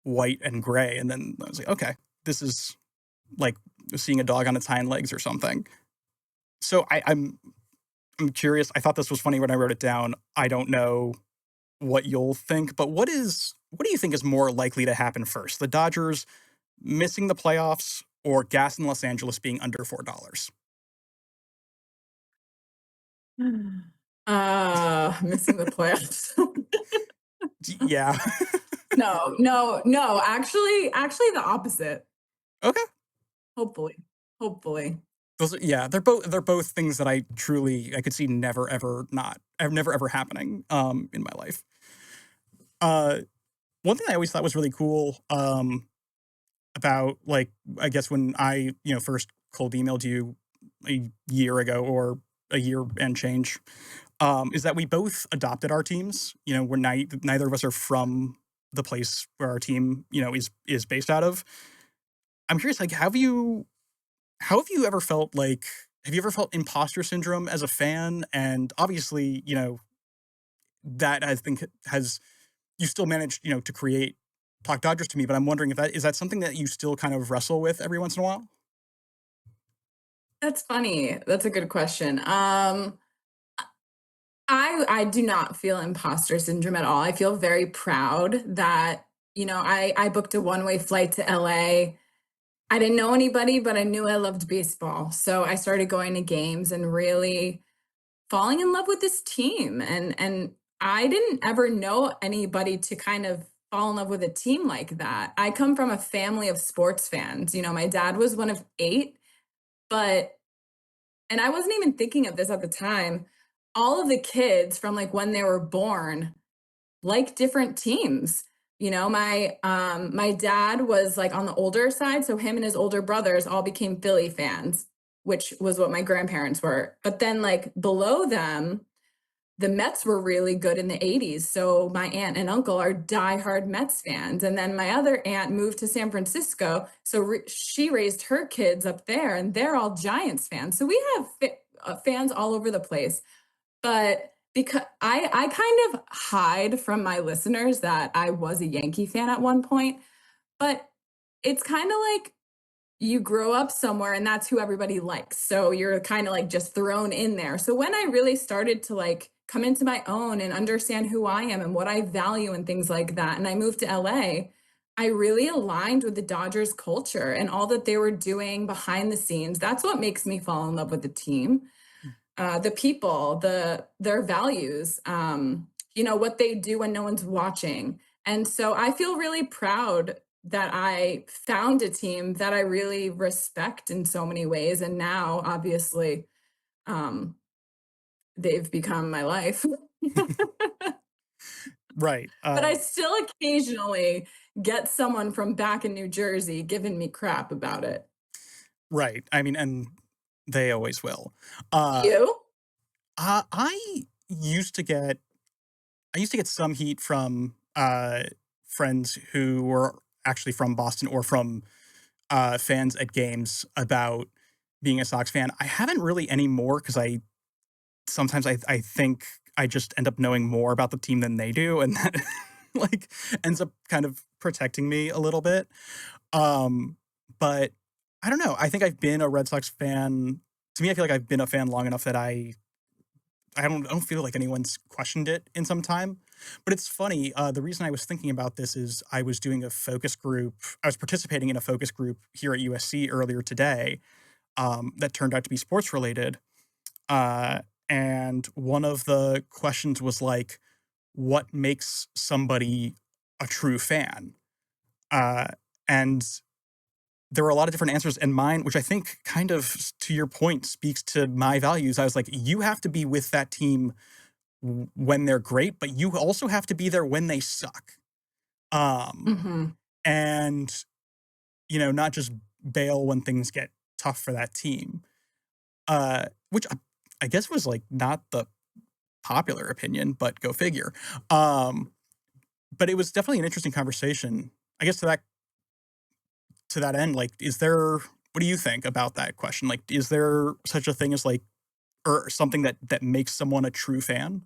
A: white and gray. And then I was like, okay, this is like seeing a dog on its hind legs or something. So I'm curious. I thought this was funny when I wrote it down. I don't know what you'll think, but what do you think is more likely to happen first? The Dodgers missing the playoffs or gas in Los Angeles being under $4?
E: Missing the playoffs.
A: Yeah.
E: No. Actually the opposite.
A: Okay.
E: Hopefully.
A: Yeah, they're both things that I could see never ever happening in my life. One thing I always thought was really cool about, like, I guess when I, first cold emailed you a year ago, or a year and change, is that we both adopted our teams. We're neither of us are from the place where our team, is based out of. I'm curious, like, how have you ever felt like, have you ever felt imposter syndrome as a fan? And obviously, that I think you still managed, to create Talk Dodgers to me, but I'm wondering if is that something that you still kind of wrestle with every once in a while?
E: That's funny. That's a good question. I do not feel imposter syndrome at all. I feel very proud that, I booked a one-way flight to LA. I didn't know anybody, but I knew I loved baseball. So I started going to games and really falling in love with this team. And I didn't ever know anybody to kind of fall in love with a team like that. I come from a family of sports fans. My dad was one of 8, but and I wasn't even thinking of this at the time. All of the kids from like when they were born like different teams. My dad was like on the older side, so him and his older brothers all became Philly fans, which was what my grandparents were. But then like below them, the Mets were really good in the 80s. So my aunt and uncle are diehard Mets fans. And then my other aunt moved to San Francisco. So she raised her kids up there and they're all Giants fans. So we have fans all over the place. But because I kind of hide from my listeners that I was a Yankee fan at one point, but it's kind of like you grow up somewhere and that's who everybody likes. So you're kind of like just thrown in there. So when I really started to like come into my own and understand who I am and what I value and things like that, and I moved to LA, I really aligned with the Dodgers culture and all that they were doing behind the scenes. That's what makes me fall in love with the team. The people, their values, what they do when no one's watching. And so I feel really proud that I found a team that I really respect in so many ways. And now, obviously, they've become my life.
A: Right.
E: But I still occasionally get someone from back in New Jersey giving me crap about it.
A: Right. I mean, and they always will.
E: You?
A: I used to get some heat from friends who were actually from Boston or from fans at games about being a Sox fan. I haven't really anymore because sometimes I think I just end up knowing more about the team than they do, and that like ends up kind of protecting me a little bit. But I don't know. I think I've been a Red Sox fan. To me, I feel like I've been a fan long enough that I don't feel like anyone's questioned it in some time. But it's funny. The reason I was thinking about this is I was doing a focus group. I was participating in a focus group here at USC earlier today that turned out to be sports related. And one of the questions was like, what makes somebody a true fan? And there were a lot of different answers, and mine, which I think kind of to your point speaks to my values. I was like, you have to be with that team when they're great, but you also have to be there when they suck.
E: Mm-hmm.
A: And, not just bail when things get tough for that team, which I guess was like not the popular opinion, but go figure. But it was definitely an interesting conversation. I guess to that end, like, what do you think about that question? Like, is there such a thing as like, or something that makes someone a true fan?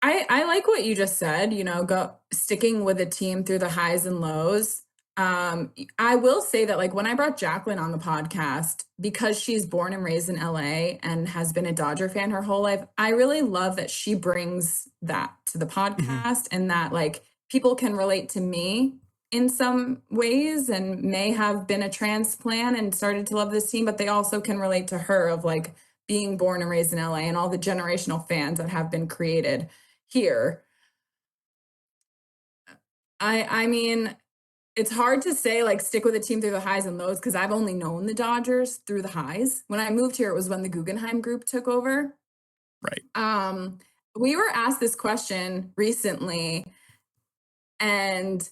E: I like what you just said, go sticking with a team through the highs and lows. I will say that like when I brought Jacqueline on the podcast, because she's born and raised in LA and has been a Dodger fan her whole life, I really love that she brings that to the podcast and that like people can relate to me in some ways and may have been a transplant and started to love this team, but they also can relate to her of like being born and raised in LA and all the generational fans that have been created here. I mean, it's hard to say like stick with a team through the highs and lows because I've only known the Dodgers through the highs. When I moved here, it was when the Guggenheim Group took over.
A: Right.
E: We were asked this question recently, and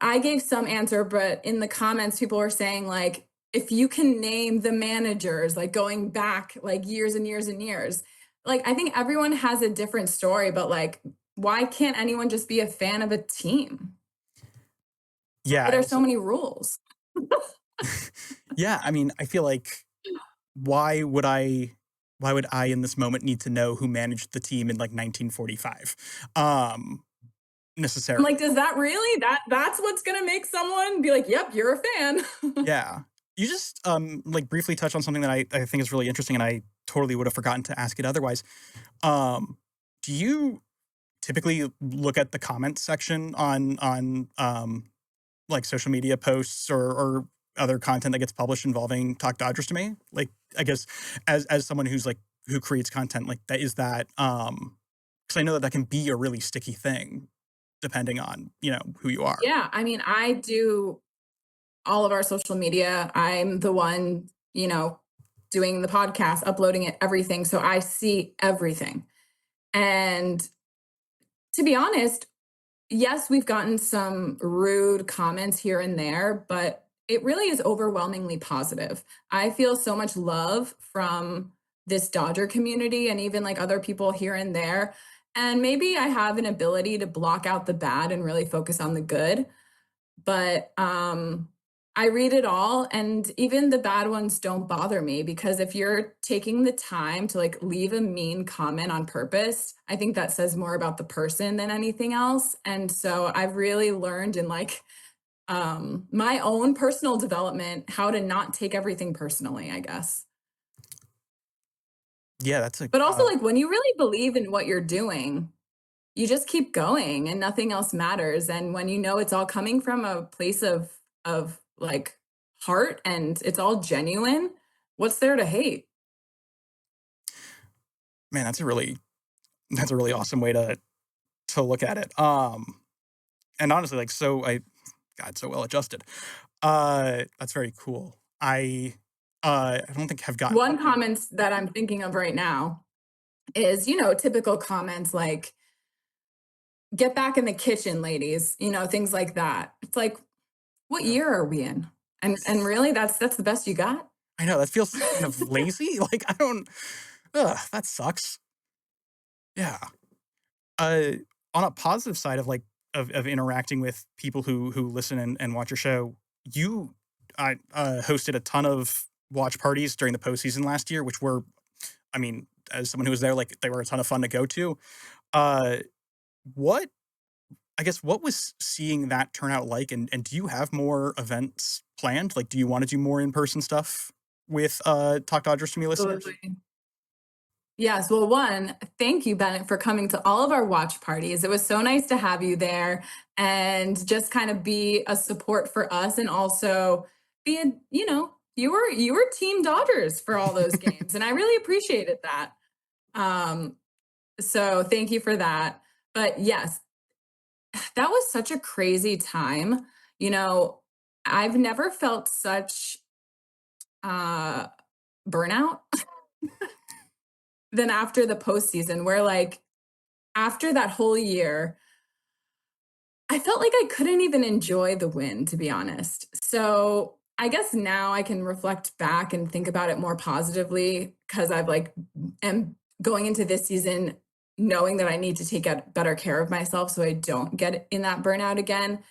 E: I gave some answer, but in the comments, people were saying like, if you can name the managers, like going back like years and years and years, like I think everyone has a different story, but like, why can't anyone just be a fan of a team?
A: Yeah.
E: Why there's so many rules.
A: Yeah. I mean, I feel like why would I in this moment need to know who managed the team in like 1945? Necessarily.
E: I'm like, does that really, that's what's going to make someone be like, yep, you're a fan.
A: Yeah. You just like briefly touch on something that I think is really interesting, and I totally would have forgotten to ask it otherwise. Do you typically look at the comments section on like social media posts or other content that gets published involving Talk Dodgers to me? Like, I guess as someone who creates content like that, is that because I know that can be a really sticky thing depending on who you are.
E: Yeah, I mean, I do all of our social media. I'm the one, doing the podcast, uploading it, everything. So I see everything. And to be honest, yes, we've gotten some rude comments here and there, but it really is overwhelmingly positive. I feel so much love from this Dodger community and even like other people here and there. And maybe I have an ability to block out the bad and really focus on the good. But I read it all, and even the bad ones don't bother me, because if you're taking the time to like leave a mean comment on purpose, I think that says more about the person than anything else. And so I've really learned in like my own personal development how to not take everything personally, I guess.
A: Yeah, that's a
E: But also, like, when you really believe in what you're doing, you just keep going and nothing else matters. And when you know it's all coming from a place of like heart and it's all genuine, what's there to hate?
A: man, that's a really awesome way to look at it. And honestly, like, God, so well adjusted. That's very cool. I don't think have gotten
E: One comment that I'm thinking of right now is, you know, typical comments like, get back in the kitchen, ladies, you know, things like that. It's like, what
A: Yeah.
E: year are we in? And really that's the best you got?
A: I know that feels kind of lazy. Like I don't. That sucks. Yeah. Uh, on a positive side of like of interacting with people who listen and watch your show, I hosted a ton of watch parties during the postseason last year, which were, I mean, as someone who was there, like they were a ton of fun to go to. Uh, what what was seeing that turn out like, and do you have more events planned? Like, do you want to do more in person stuff with Talk Dodgers to Me listeners?
E: Absolutely. Yes. Well, one, thank you, Bennett, for coming to all of our watch parties. It was so nice to have you there and just kind of be a support for us, and also being, you know, you were team Dodgers for all those games. And I really appreciated that. Um, so thank you for that. But yes, that was such a crazy time. You know, I've never felt such uh burnout than after the postseason, where like after that whole year, I felt like I couldn't even enjoy the win, to be honest. So I guess now I can reflect back and think about it more positively, because I've like am going into this season knowing that I need to take better care of myself so I don't get in that burnout again.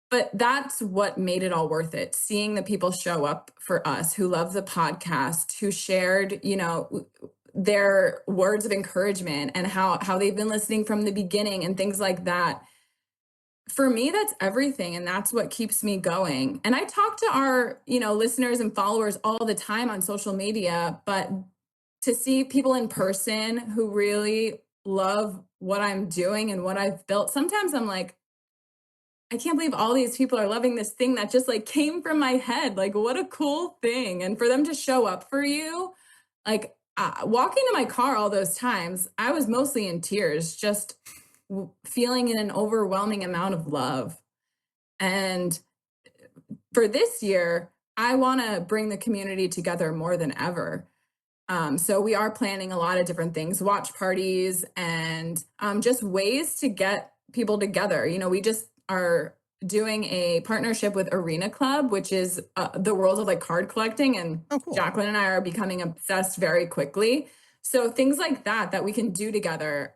E: But that's what made it all worth it. Seeing the people show up for us who love the podcast, who shared, you know, their words of encouragement and how they've been listening from the beginning and things like that. For me, that's everything, and that's what keeps me going. And I talk to our, you know, listeners and followers all the time on social media, but to see people in person who really love what I'm doing and what I've built, sometimes I'm like, I can't believe all these people are loving this thing that just like came from my head. Like, what a cool thing. And for them to show up for you, like walking to my car all those times, I was mostly in tears, just feeling an overwhelming amount of love. And for this year, I want to bring the community together more than ever. So we are planning a lot of different things, watch parties, and just ways to get people together. You know, we just are doing a partnership with Arena Club, which is the world of like card collecting, and
A: Oh, cool.
E: Jacqueline and I are becoming obsessed very quickly. So things like that we can do together.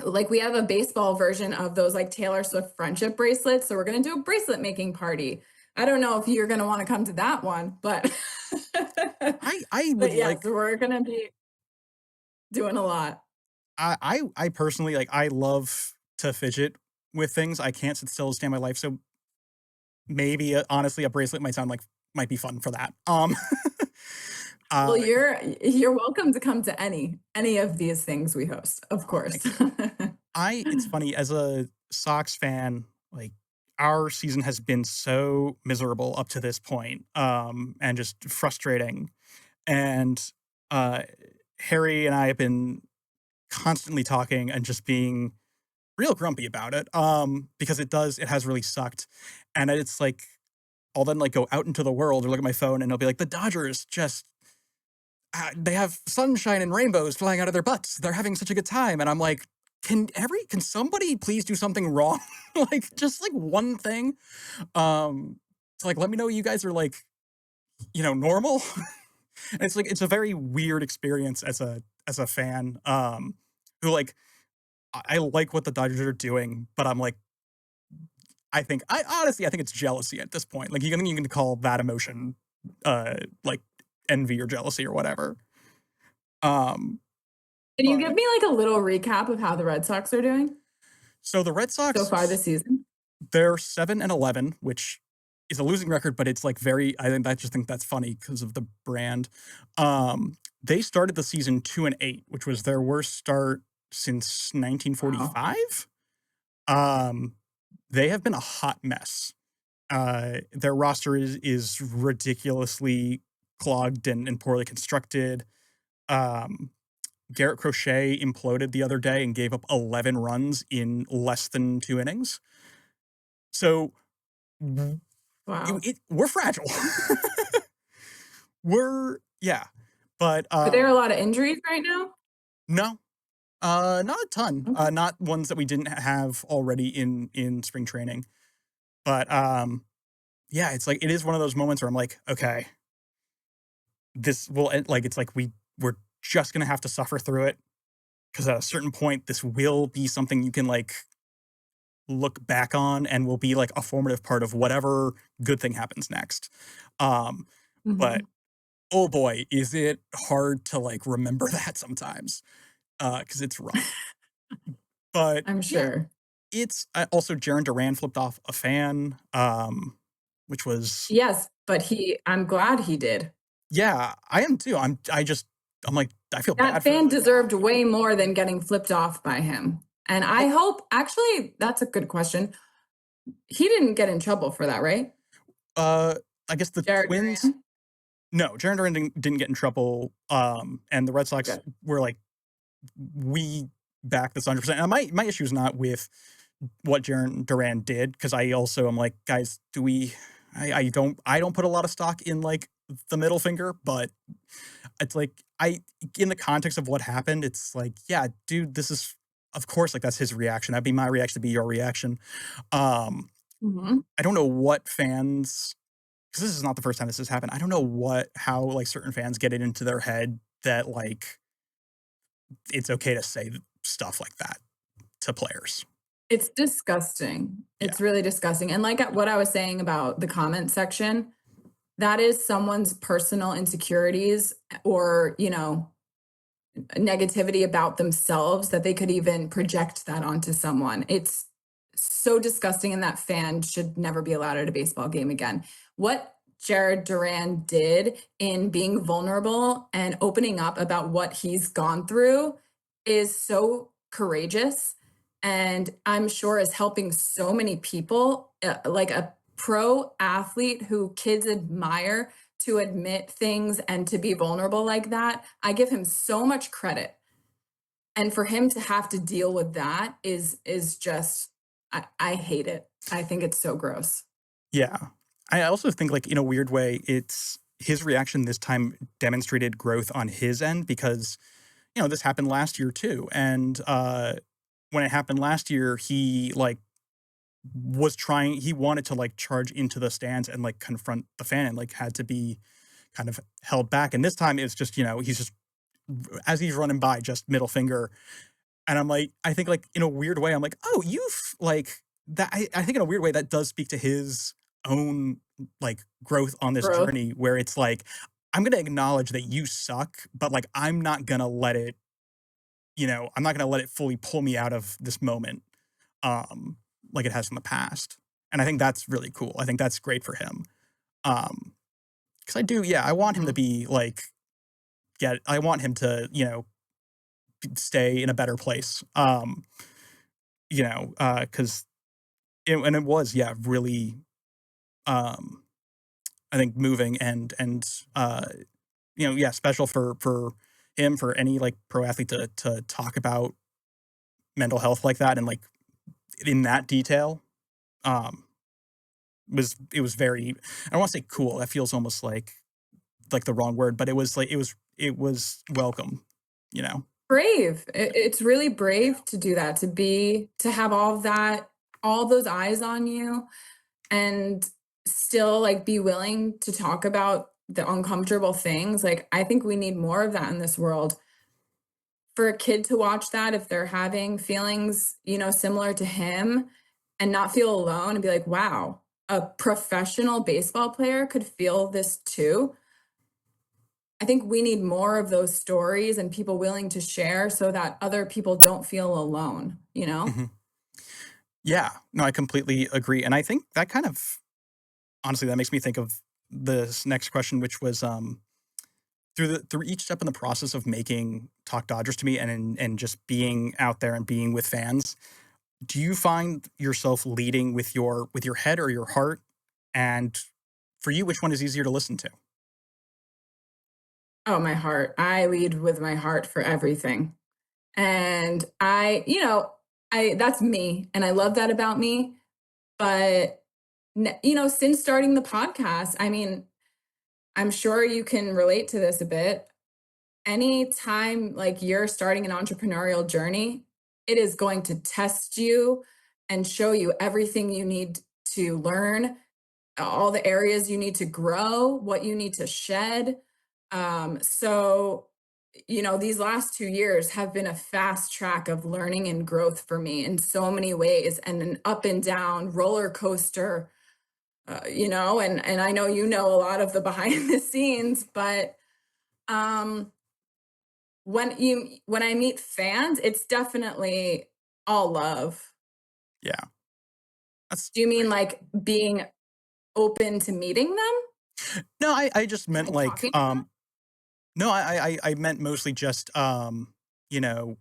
E: Like we have a baseball version of those like Taylor Swift friendship bracelets. So we're going to do a bracelet making party. I don't know if you're going to want to come to that one, but
A: I would
E: yes,
A: like.
E: we're going to be doing a lot.
A: I personally like. I love to fidget with things. I can't sit still to stand my life. So maybe honestly, a bracelet might be fun for that.
E: Well, you're welcome to come to any of these things we host, of course.
A: It's funny, as a Sox fan, like our season has been so miserable up to this point, and just frustrating. And Harry and I have been constantly talking and just being real grumpy about it, because it has really sucked. And it's like I'll then like go out into the world or look at my phone and it'll be like the Dodgers just they have sunshine and rainbows flying out of their butts. They're having such a good time. And I'm like, can somebody please do something wrong? Like just like one thing. So like let me know you guys are like, you know, normal. And it's like it's a very weird experience as a fan, who like I like what the Dodgers are doing, but I'm like I honestly I think it's jealousy at this point. Like you can call that emotion like envy or jealousy or whatever. Um
E: Can you
A: but
E: give me like a little recap of how the Red Sox are doing
A: so the Red
E: so
A: Sox,
E: far this season?
A: they're 7-11, which is a losing record, but it's like very I just think that's funny because of the brand. They started the season 2-8, which was their worst start since
E: Wow.
A: 1945. They have been a hot mess. Their roster is ridiculously clogged and poorly constructed. Garrett Crochet imploded the other day and gave up 11 runs in less than 2 innings. So
E: Wow.
A: we're fragile. Yeah. But
E: Are there a lot of injuries right now?
A: no. Not a ton.
E: Okay.
A: Not ones that we didn't have already in spring training. But yeah, it's like it is one of those moments where I'm like, okay, this will end, like it's like we're just gonna have to suffer through it because at a certain point this will be something you can like look back on and will be like a formative part of whatever good thing happens next. But
E: Mhm.
A: oh boy, is it hard to like remember that sometimes because it's rough. But
E: I'm
A: yeah,
E: sure.
A: it's also Jaron Duran flipped off a fan, which was
E: Yes, but I'm glad he did.
A: yeah, I am too. I'm like I feel
E: That
A: bad for
E: fan
A: the
E: deserved
A: guy.
E: way more than getting flipped off by him. And I hope, actually, that's a good question. He didn't get in trouble for that, right?
A: Uh, I guess the
E: Jared
A: Twins.
E: Duran?
A: No, Jaron Duran didn't get in trouble. And the Red Sox
E: Good.
A: were like, we back this 100%. And my issue is not with what Jaron Duran did because I also am like, guys, do we? I don't put a lot of stock in like the middle finger, but it's like in the context of what happened, it's like, yeah, dude, this is of course like that's his reaction. That'd be my reaction, to be your reaction. Um,
E: Mhm.
A: I don't know what fans because this is not the first time this has happened. I don't know how like certain fans get it into their head that like it's okay to say stuff like that to players.
E: It's disgusting.
A: Yeah.
E: It's really disgusting. And like what I was saying about the comment section, that is someone's personal insecurities or, negativity about themselves that they could even project that onto someone. It's so disgusting, and that fan should never be allowed at a baseball game again. What Jared Duran did in being vulnerable and opening up about what he's gone through is so courageous, and I'm sure is helping so many people, like a pro athlete who kids admire, to admit things and to be vulnerable like that. I give him so much credit. And for him to have to deal with that is just I hate it. I think it's so gross.
A: Yeah. I also think like in a weird way, it's his reaction this time demonstrated growth on his end because, this happened last year too. And when it happened last year, he like he wanted to like charge into the stands and like confront the fan and like had to be kind of held back. And this time it's just, he's just as he's running by, just middle finger. And I'm like, I think like in a weird way, I'm like, oh, you've like that. I think in a weird way that does speak to his own like growth on this
E: Growth.
A: journey where it's like, I'm going to acknowledge that you suck, but like, I'm not going to let it, I'm not going to let it fully pull me out of this moment. Like it has in the past. And I think that's really cool. I think that's great for him. Cause I want him to
E: Mhm.
A: be like, I want him to, stay in a better place. Cause and it was, yeah, really, um, I think moving and special for him, for any like pro athlete to talk about mental health like that and like in that detail. Um, it was very, I don't want to say cool. That feels almost like the wrong word, but it was like it was welcome, you know.
E: Brave. It's really brave to do that, to have all those eyes on you, and still like be willing to talk about the uncomfortable things. Like, I think we need more of that in this world. For a kid to watch that, if they're having feelings, similar to him, and not feel alone and be like, wow, a professional baseball player could feel this too. I think we need more of those stories and people willing to share so that other people don't feel alone,
A: Mhm. Yeah, no, I completely agree. And I think that kind of, honestly, that makes me think of this next question, which was through each step in the process of making Talk Dodgers to me and just being out there and being with fans, do you find yourself leading with your head or your heart? And for you, which one is easier to listen to?
E: Oh, my heart. I lead with my heart for everything. And that's me. And I love that about me. But, since starting the podcast, I mean, I'm sure you can relate to this a bit. Anytime like you're starting an entrepreneurial journey, it is going to test you and show you everything you need to learn, all the areas you need to grow, what you need to shed. So, these last 2 years have been a fast track of learning and growth for me in so many ways, and an up and down roller coaster, and I know a lot of the behind the scenes, but um, when I meet fans, it's definitely all love.
A: Yeah, that's
E: Do you mean
A: great.
E: like being open to meeting them?
A: No, I just meant
E: Like
A: like
E: talking to them?
A: no, I meant mostly just you know,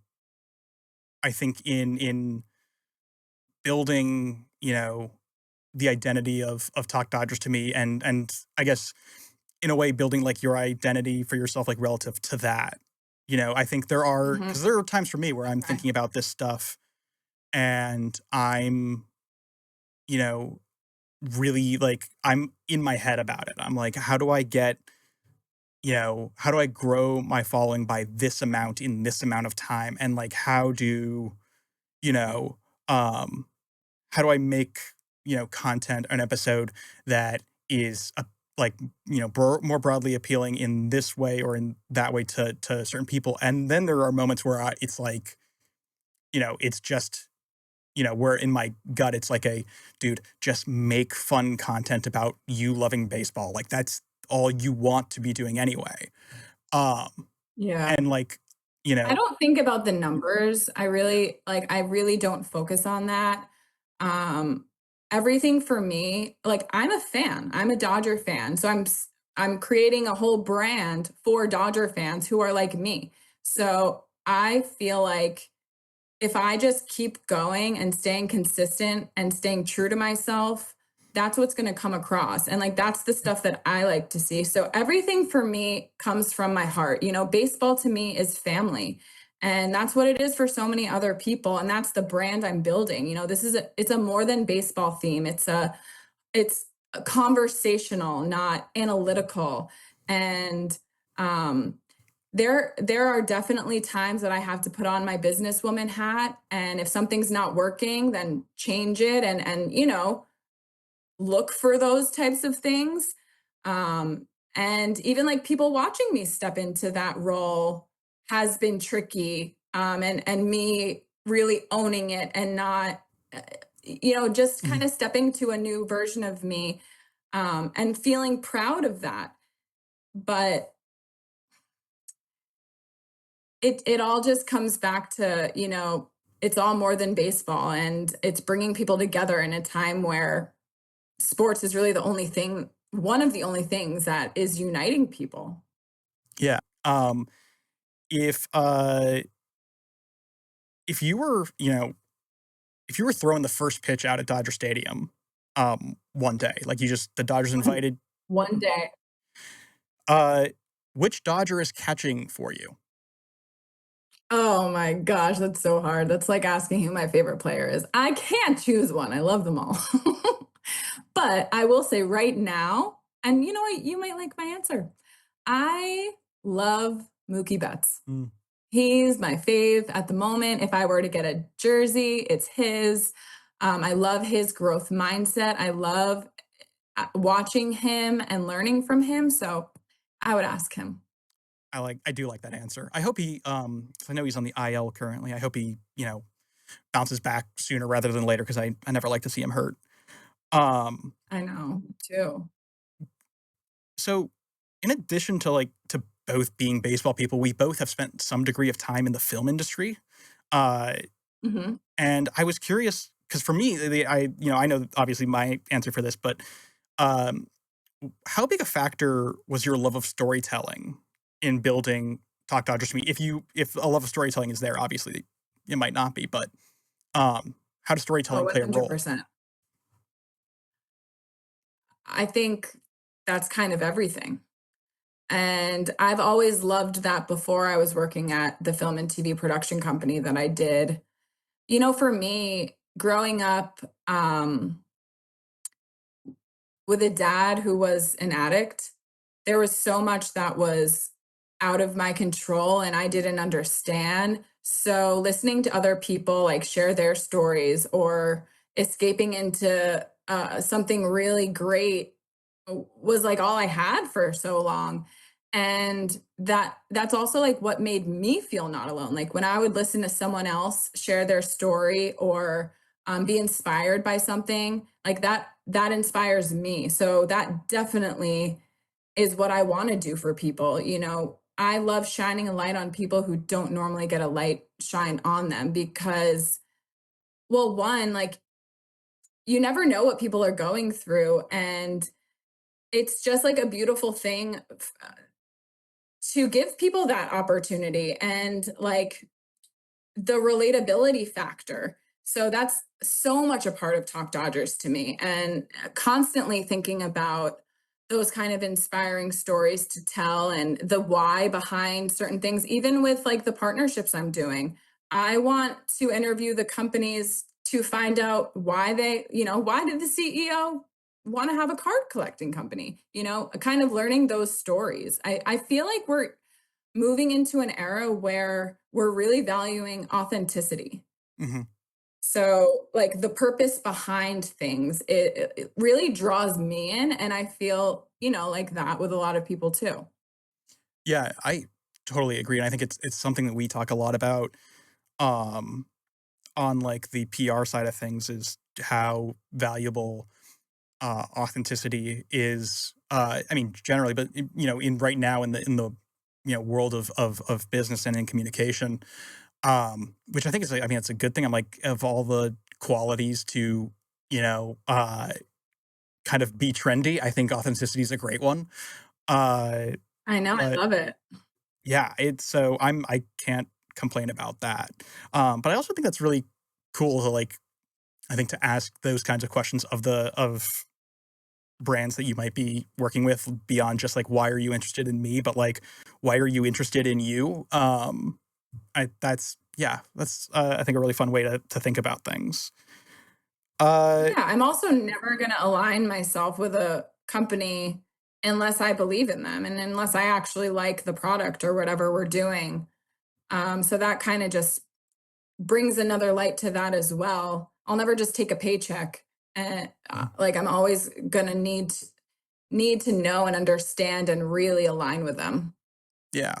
A: I think in building, the identity of Talk Dodgers to me, and I guess in a way building like your identity for yourself like relative to that. I think
E: Mhm.
A: because there are times for me where I'm
E: Okay.
A: thinking about this stuff and I'm, you know, really like I'm in my head about it. I'm like, how do I grow my following by this amount in this amount of time? And like, you know, um, how do I make, content, an episode that is like, more broadly appealing in this way or in that way to certain people. And then there are moments where it's like, it's just, where in my gut, it's like dude, just make fun content about you loving baseball. Like that's all you want to be doing anyway. Um,
E: Yeah.
A: and like, you
E: I
A: know,
E: don't think about the numbers. I really don't focus on that. Um, Everything for me, like I'm a fan. I'm a Dodger fan. So I'm creating a whole brand for Dodger fans who are like me. So I feel like if I just keep going and staying consistent and staying true to myself, that's what's going to come across. And like, that's the stuff that I like to see. So everything for me comes from my heart. Baseball to me is family. And that's what it is for so many other people. And that's the brand I'm building. It's a more than baseball theme. It's a conversational, not analytical. And, um, there are definitely times that I have to put on my businesswoman hat, and if something's not working, then change it and look for those types of things. And even like people watching me step into that role has been tricky. And me really owning it and not just kind
A: mhm,
E: of stepping to a new version of me, and feeling proud of that. But it all just comes back to, it's all more than baseball, and it's bringing people together in a time where sports is really one of the only things that is uniting people.
A: yeah. If if you were, if you were throwing the first pitch out at Dodger Stadium, one day, like the Dodgers
E: One
A: invited,
E: one day.
A: uh, which Dodger is catching for you?
E: Oh my gosh, that's so hard. That's like asking who my favorite player is. I can't choose one. I love them all. But I will say right now, and you know what, you might like my answer. I love Mookie Betts.
A: Mm,
E: He's my fave at the moment. If I were to get a jersey, it's his. I love his growth mindset. I love watching him and learning from him. So I would ask him.
A: I do like that answer. I hope he 'cause I know he's on the IL currently. I hope he, bounces back sooner rather than later because I never like to see him hurt. Um,
E: I know too.
A: so in addition to to both being baseball people, we both have spent some degree of time in the film industry. Uh,
E: Hmm.
A: and I was curious because for me, I know obviously my answer for this, but um, how big a factor was your love of storytelling in building Talk Dodgers to me? If a love of storytelling is there, obviously it might not be, but how does
E: Oh,
A: storytelling play a role?
E: 100%. I think that's kind of everything. And I've always loved that before I was working at the film and TV production company that I did. For me, growing up, with a dad who was an addict, there was so much that was out of my control and I didn't understand. So listening to other people like share their stories or escaping into something really great was like all I had for so long. And that's also like what made me feel not alone. Like when I would listen to someone else share their story or be inspired by something like that inspires me. So that definitely is what I want to do for people. I love shining a light on people who don't normally get a light shine on them because, well, one, like you never know what people are going through. And it's just like a beautiful thing to give people that opportunity and like the relatability factor. So that's so much a part of Talk Dodgers to me, and constantly thinking about those kind of inspiring stories to tell and the why behind certain things, even with like the partnerships I'm doing. I want to interview the companies to find out why why did the CEO want to have a card collecting company? Kind of learning those stories. I feel like we're moving into an era where we're really valuing authenticity.
A: Hmm.
E: So, like the purpose behind things, it really draws me in. And I feel, like that with a lot of people too.
A: Yeah, I totally agree, and I think it's something that we talk a lot about um, on the PR side of things is how valuable authenticity is. I mean, generally, but in right now in the world of business and in communication, which I think is I mean it's a good thing. I'm like of all the qualities to you know uh, kind of be trendy. I think authenticity is a great one. Uh,
E: I know, I
A: but
E: love it.
A: yeah, it's so I can't complain about that. But I also think that's really cool to I think to ask those kinds of questions of brands that you might be working with beyond just why are you interested in me, but why are you interested in you? That's I think a really fun way to think about things. Uh,
E: Yeah, I'm also never going to align myself with a company unless I believe in them and unless I actually like the product or whatever we're doing. So that kind of just brings another light to that as well. I'll never just take a paycheck. And like I'm always gonna need to know and understand and really align with them.
A: yeah.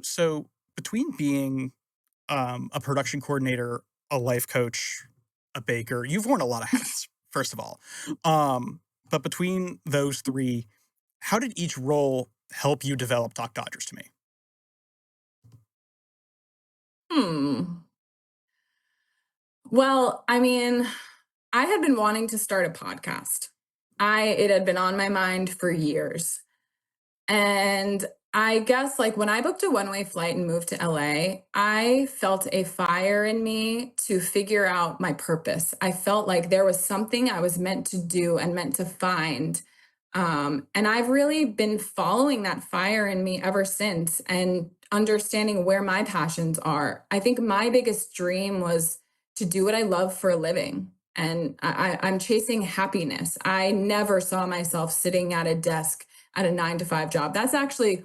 A: So between being a production coordinator, a life coach, a baker, you've worn a lot of hats, first of all. But between those three, how did each role help you develop Talk Dodgers to me?
E: Hmm. Well, I mean, I had been wanting to start a podcast. It had been on my mind for years. And I guess like when I booked a one-way flight and moved to LA, I felt a fire in me to figure out my purpose. I felt like there was something I was meant to do and meant to find. And I've really been following that fire in me ever since and understanding where my passions are. I think my biggest dream was to do what I love for a living. And I'm chasing happiness. I never saw myself sitting at a desk at a 9 to 5 job. That's actually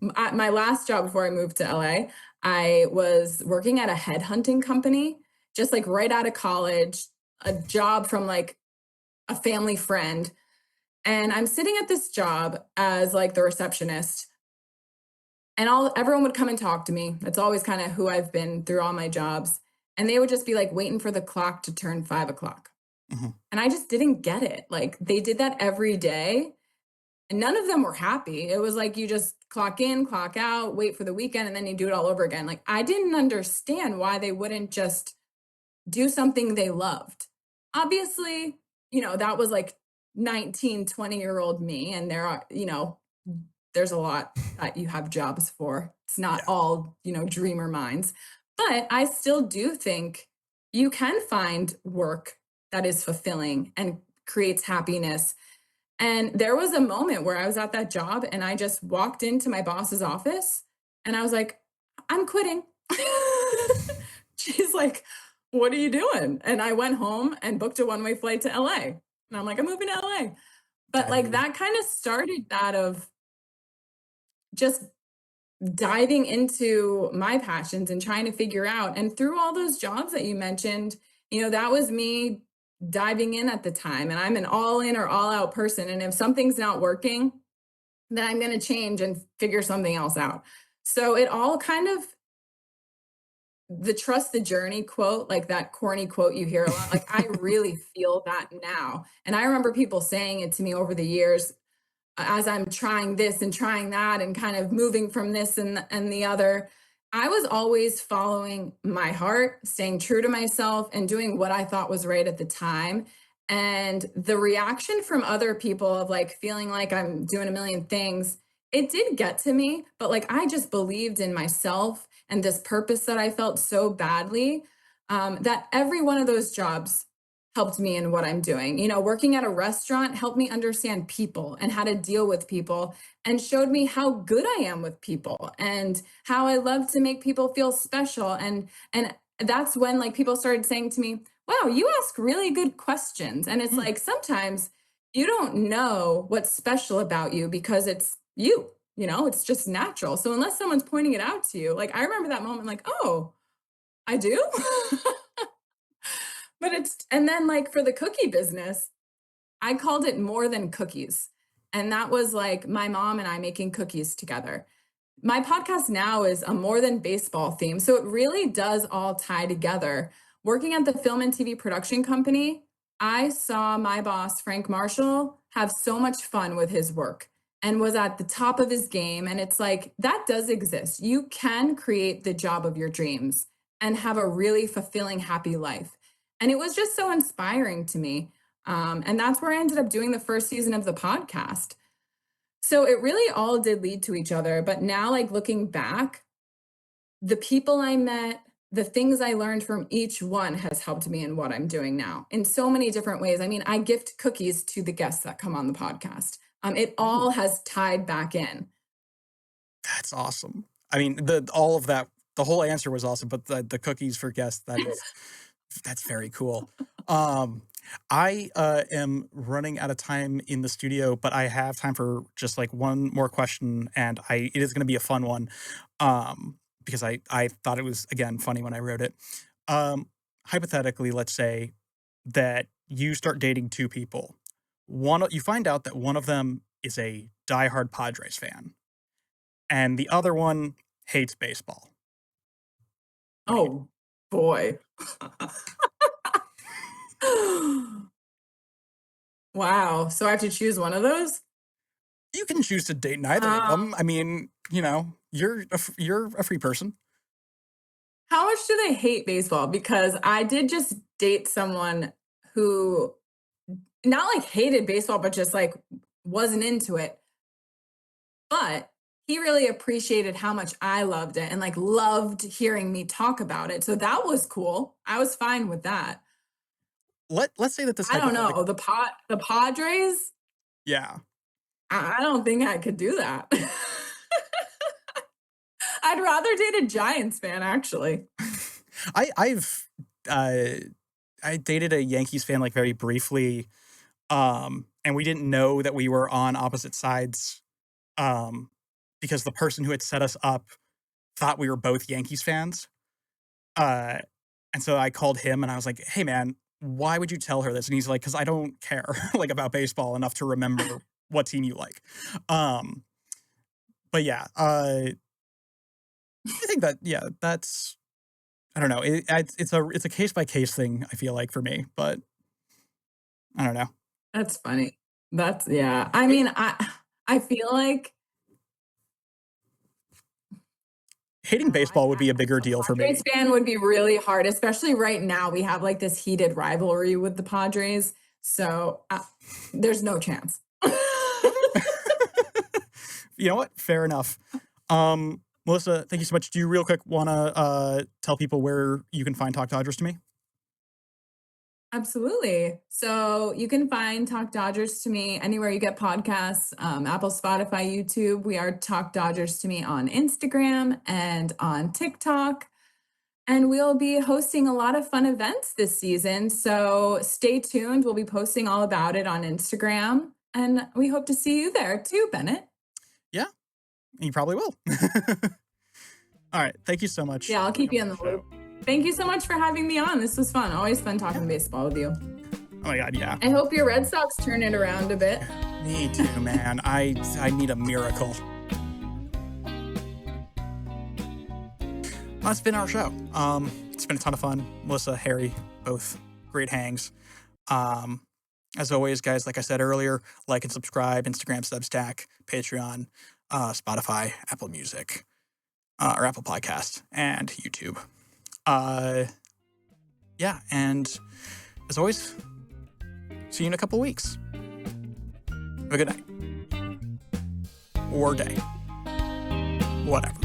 E: my last job before I moved to LA. I was working at a headhunting company, just like right out of college. a job from like a family friend. And I'm sitting at this job as like the receptionist, and everyone would come and talk to me. That's always kind of who I've been through all my jobs. And they would just be like waiting for the clock to turn 5 o'clock.
A: Mhm.
E: And I just didn't get it. Like they did that every day. And none of them were happy. It was like you just clock in, clock out, wait for the weekend, and then you do it all over again. Like I didn't understand why they wouldn't just do something they loved. Obviously, that was like 19, 20-year-old me. And there are, there's a lot that you have jobs for. It's not
A: Yeah.
E: all, dreamer minds. But I still do think you can find work that is fulfilling and creates happiness. And there was a moment where I was at that job and I just walked into my boss's office and I was like, I'm quitting. She's like, what are you doing? And I went home and booked a one-way flight to LA. And I'm like, I'm moving to LA. But like that kind of started that of just diving into my passions and trying to figure out. And through all those jobs that you mentioned, that was me diving in at the time. And I'm an all in or all out person. And if something's not working, then I'm going to change and figure something else out. So it all kind of, the trust the journey quote, like that corny quote you hear a lot, like I really feel that now. And I remember people saying it to me over the years as I'm trying this and trying that and kind of moving from this and the other. I was always following my heart, staying true to myself and doing what I thought was right at the time. And the reaction from other people of like feeling like I'm doing a million things, it did get to me, but like I just believed in myself and this purpose that I felt so badly, that every one of those jobs helped me in what I'm doing. Working at a restaurant helped me understand people and how to deal with people and showed me how good I am with people and how I love to make people feel special. And that's when like people started saying to me, wow, you ask really good questions. And it's like sometimes you don't know what's special about you because it's you, it's just natural. So unless someone's pointing it out to you, like I remember that moment like, oh, I do. But and then like for the cookie business, I called it more than cookies. And that was like my mom and I making cookies together. My podcast now is a more than baseball theme. So it really does all tie together. Working at the film and TV production company, I saw my boss, Frank Marshall, have so much fun with his work and was at the top of his game. And it's like, that does exist. You can create the job of your dreams and have a really fulfilling, happy life. And it was just so inspiring to me. And that's where I ended up doing the first season of the podcast. So it really all did lead to each other. But now, like looking back, the people I met, the things I learned from each one has helped me in what I'm doing now in so many different ways. I mean, I gift cookies to the guests that come on the podcast. It all has tied back in.
A: That's awesome. I mean, all of that, the whole answer was awesome, but the cookies for guests, that's very cool. I am running out of time in the studio, but I have time for just like one more question, and it is going to be a fun one, because I thought it was, again, funny when I wrote it. Hypothetically, let's say that you start dating two people. You find out that one of them is a diehard Padres fan, and the other one hates baseball.
E: Oh boy. Wow. So I have to choose one of those?
A: You can choose to date neither of them. I mean, you're a free person.
E: How much do they hate baseball? Because I did just date someone who not like hated baseball, but just like wasn't into it. But he really appreciated how much I loved it and like loved hearing me talk about it. So that was cool. I was fine with that.
A: Let's say that this
E: I don't
A: hypothetical.
E: know. The Padres,
A: Yeah.
E: I don't think I could do that. I'd rather date a Giants fan, actually.
A: I've I dated a Yankees fan like very briefly, and we didn't know that we were on opposite sides, because the person who had set us up thought we were both Yankees fans. And so I called him and I was like, "Hey man, why would you tell her this? And he's like, because I don't care like about baseball enough to remember what team you like. But yeah, I think that, yeah, that's, I don't know. It's a case by case thing, I feel like, for me, but I don't know.
E: That's funny. That's yeah. I mean, I feel like
A: Hating baseball would be a bigger deal for me.
E: Padres fan would be really hard, especially right now. We have like this heated rivalry with the Padres, so there's no chance.
A: You know what? Fair enough. Melissa, thank you so much. Do you real quick want to tell people where you can find Talk Dodgers to me?
E: Absolutely. So you can find Talk Dodgers to me anywhere you get podcasts, Apple, Spotify, YouTube. We are Talk Dodgers to me on Instagram and on TikTok. And we'll be hosting a lot of fun events this season. So stay tuned. We'll be posting all about it on Instagram. And we hope to see you there too, Bennett.
A: Yeah, you probably will. All right. Thank you so much.
E: Yeah, I'll keep you in the loop. Thank you so much for having me on. This was fun. Always fun talking baseball with you.
A: Oh my God, yeah.
E: I hope your Red Sox turn it around a bit.
A: Me too, man. I need a miracle. That's been our show. It's been a ton of fun. Melissa, Harry, both great hangs. As always, guys, like I said earlier, like and subscribe, Instagram, Substack, Patreon, Spotify, Apple Music, or Apple Podcast, and YouTube. Yeah, and as always, see you in a couple weeks. Have a good night. Or day. Whatever.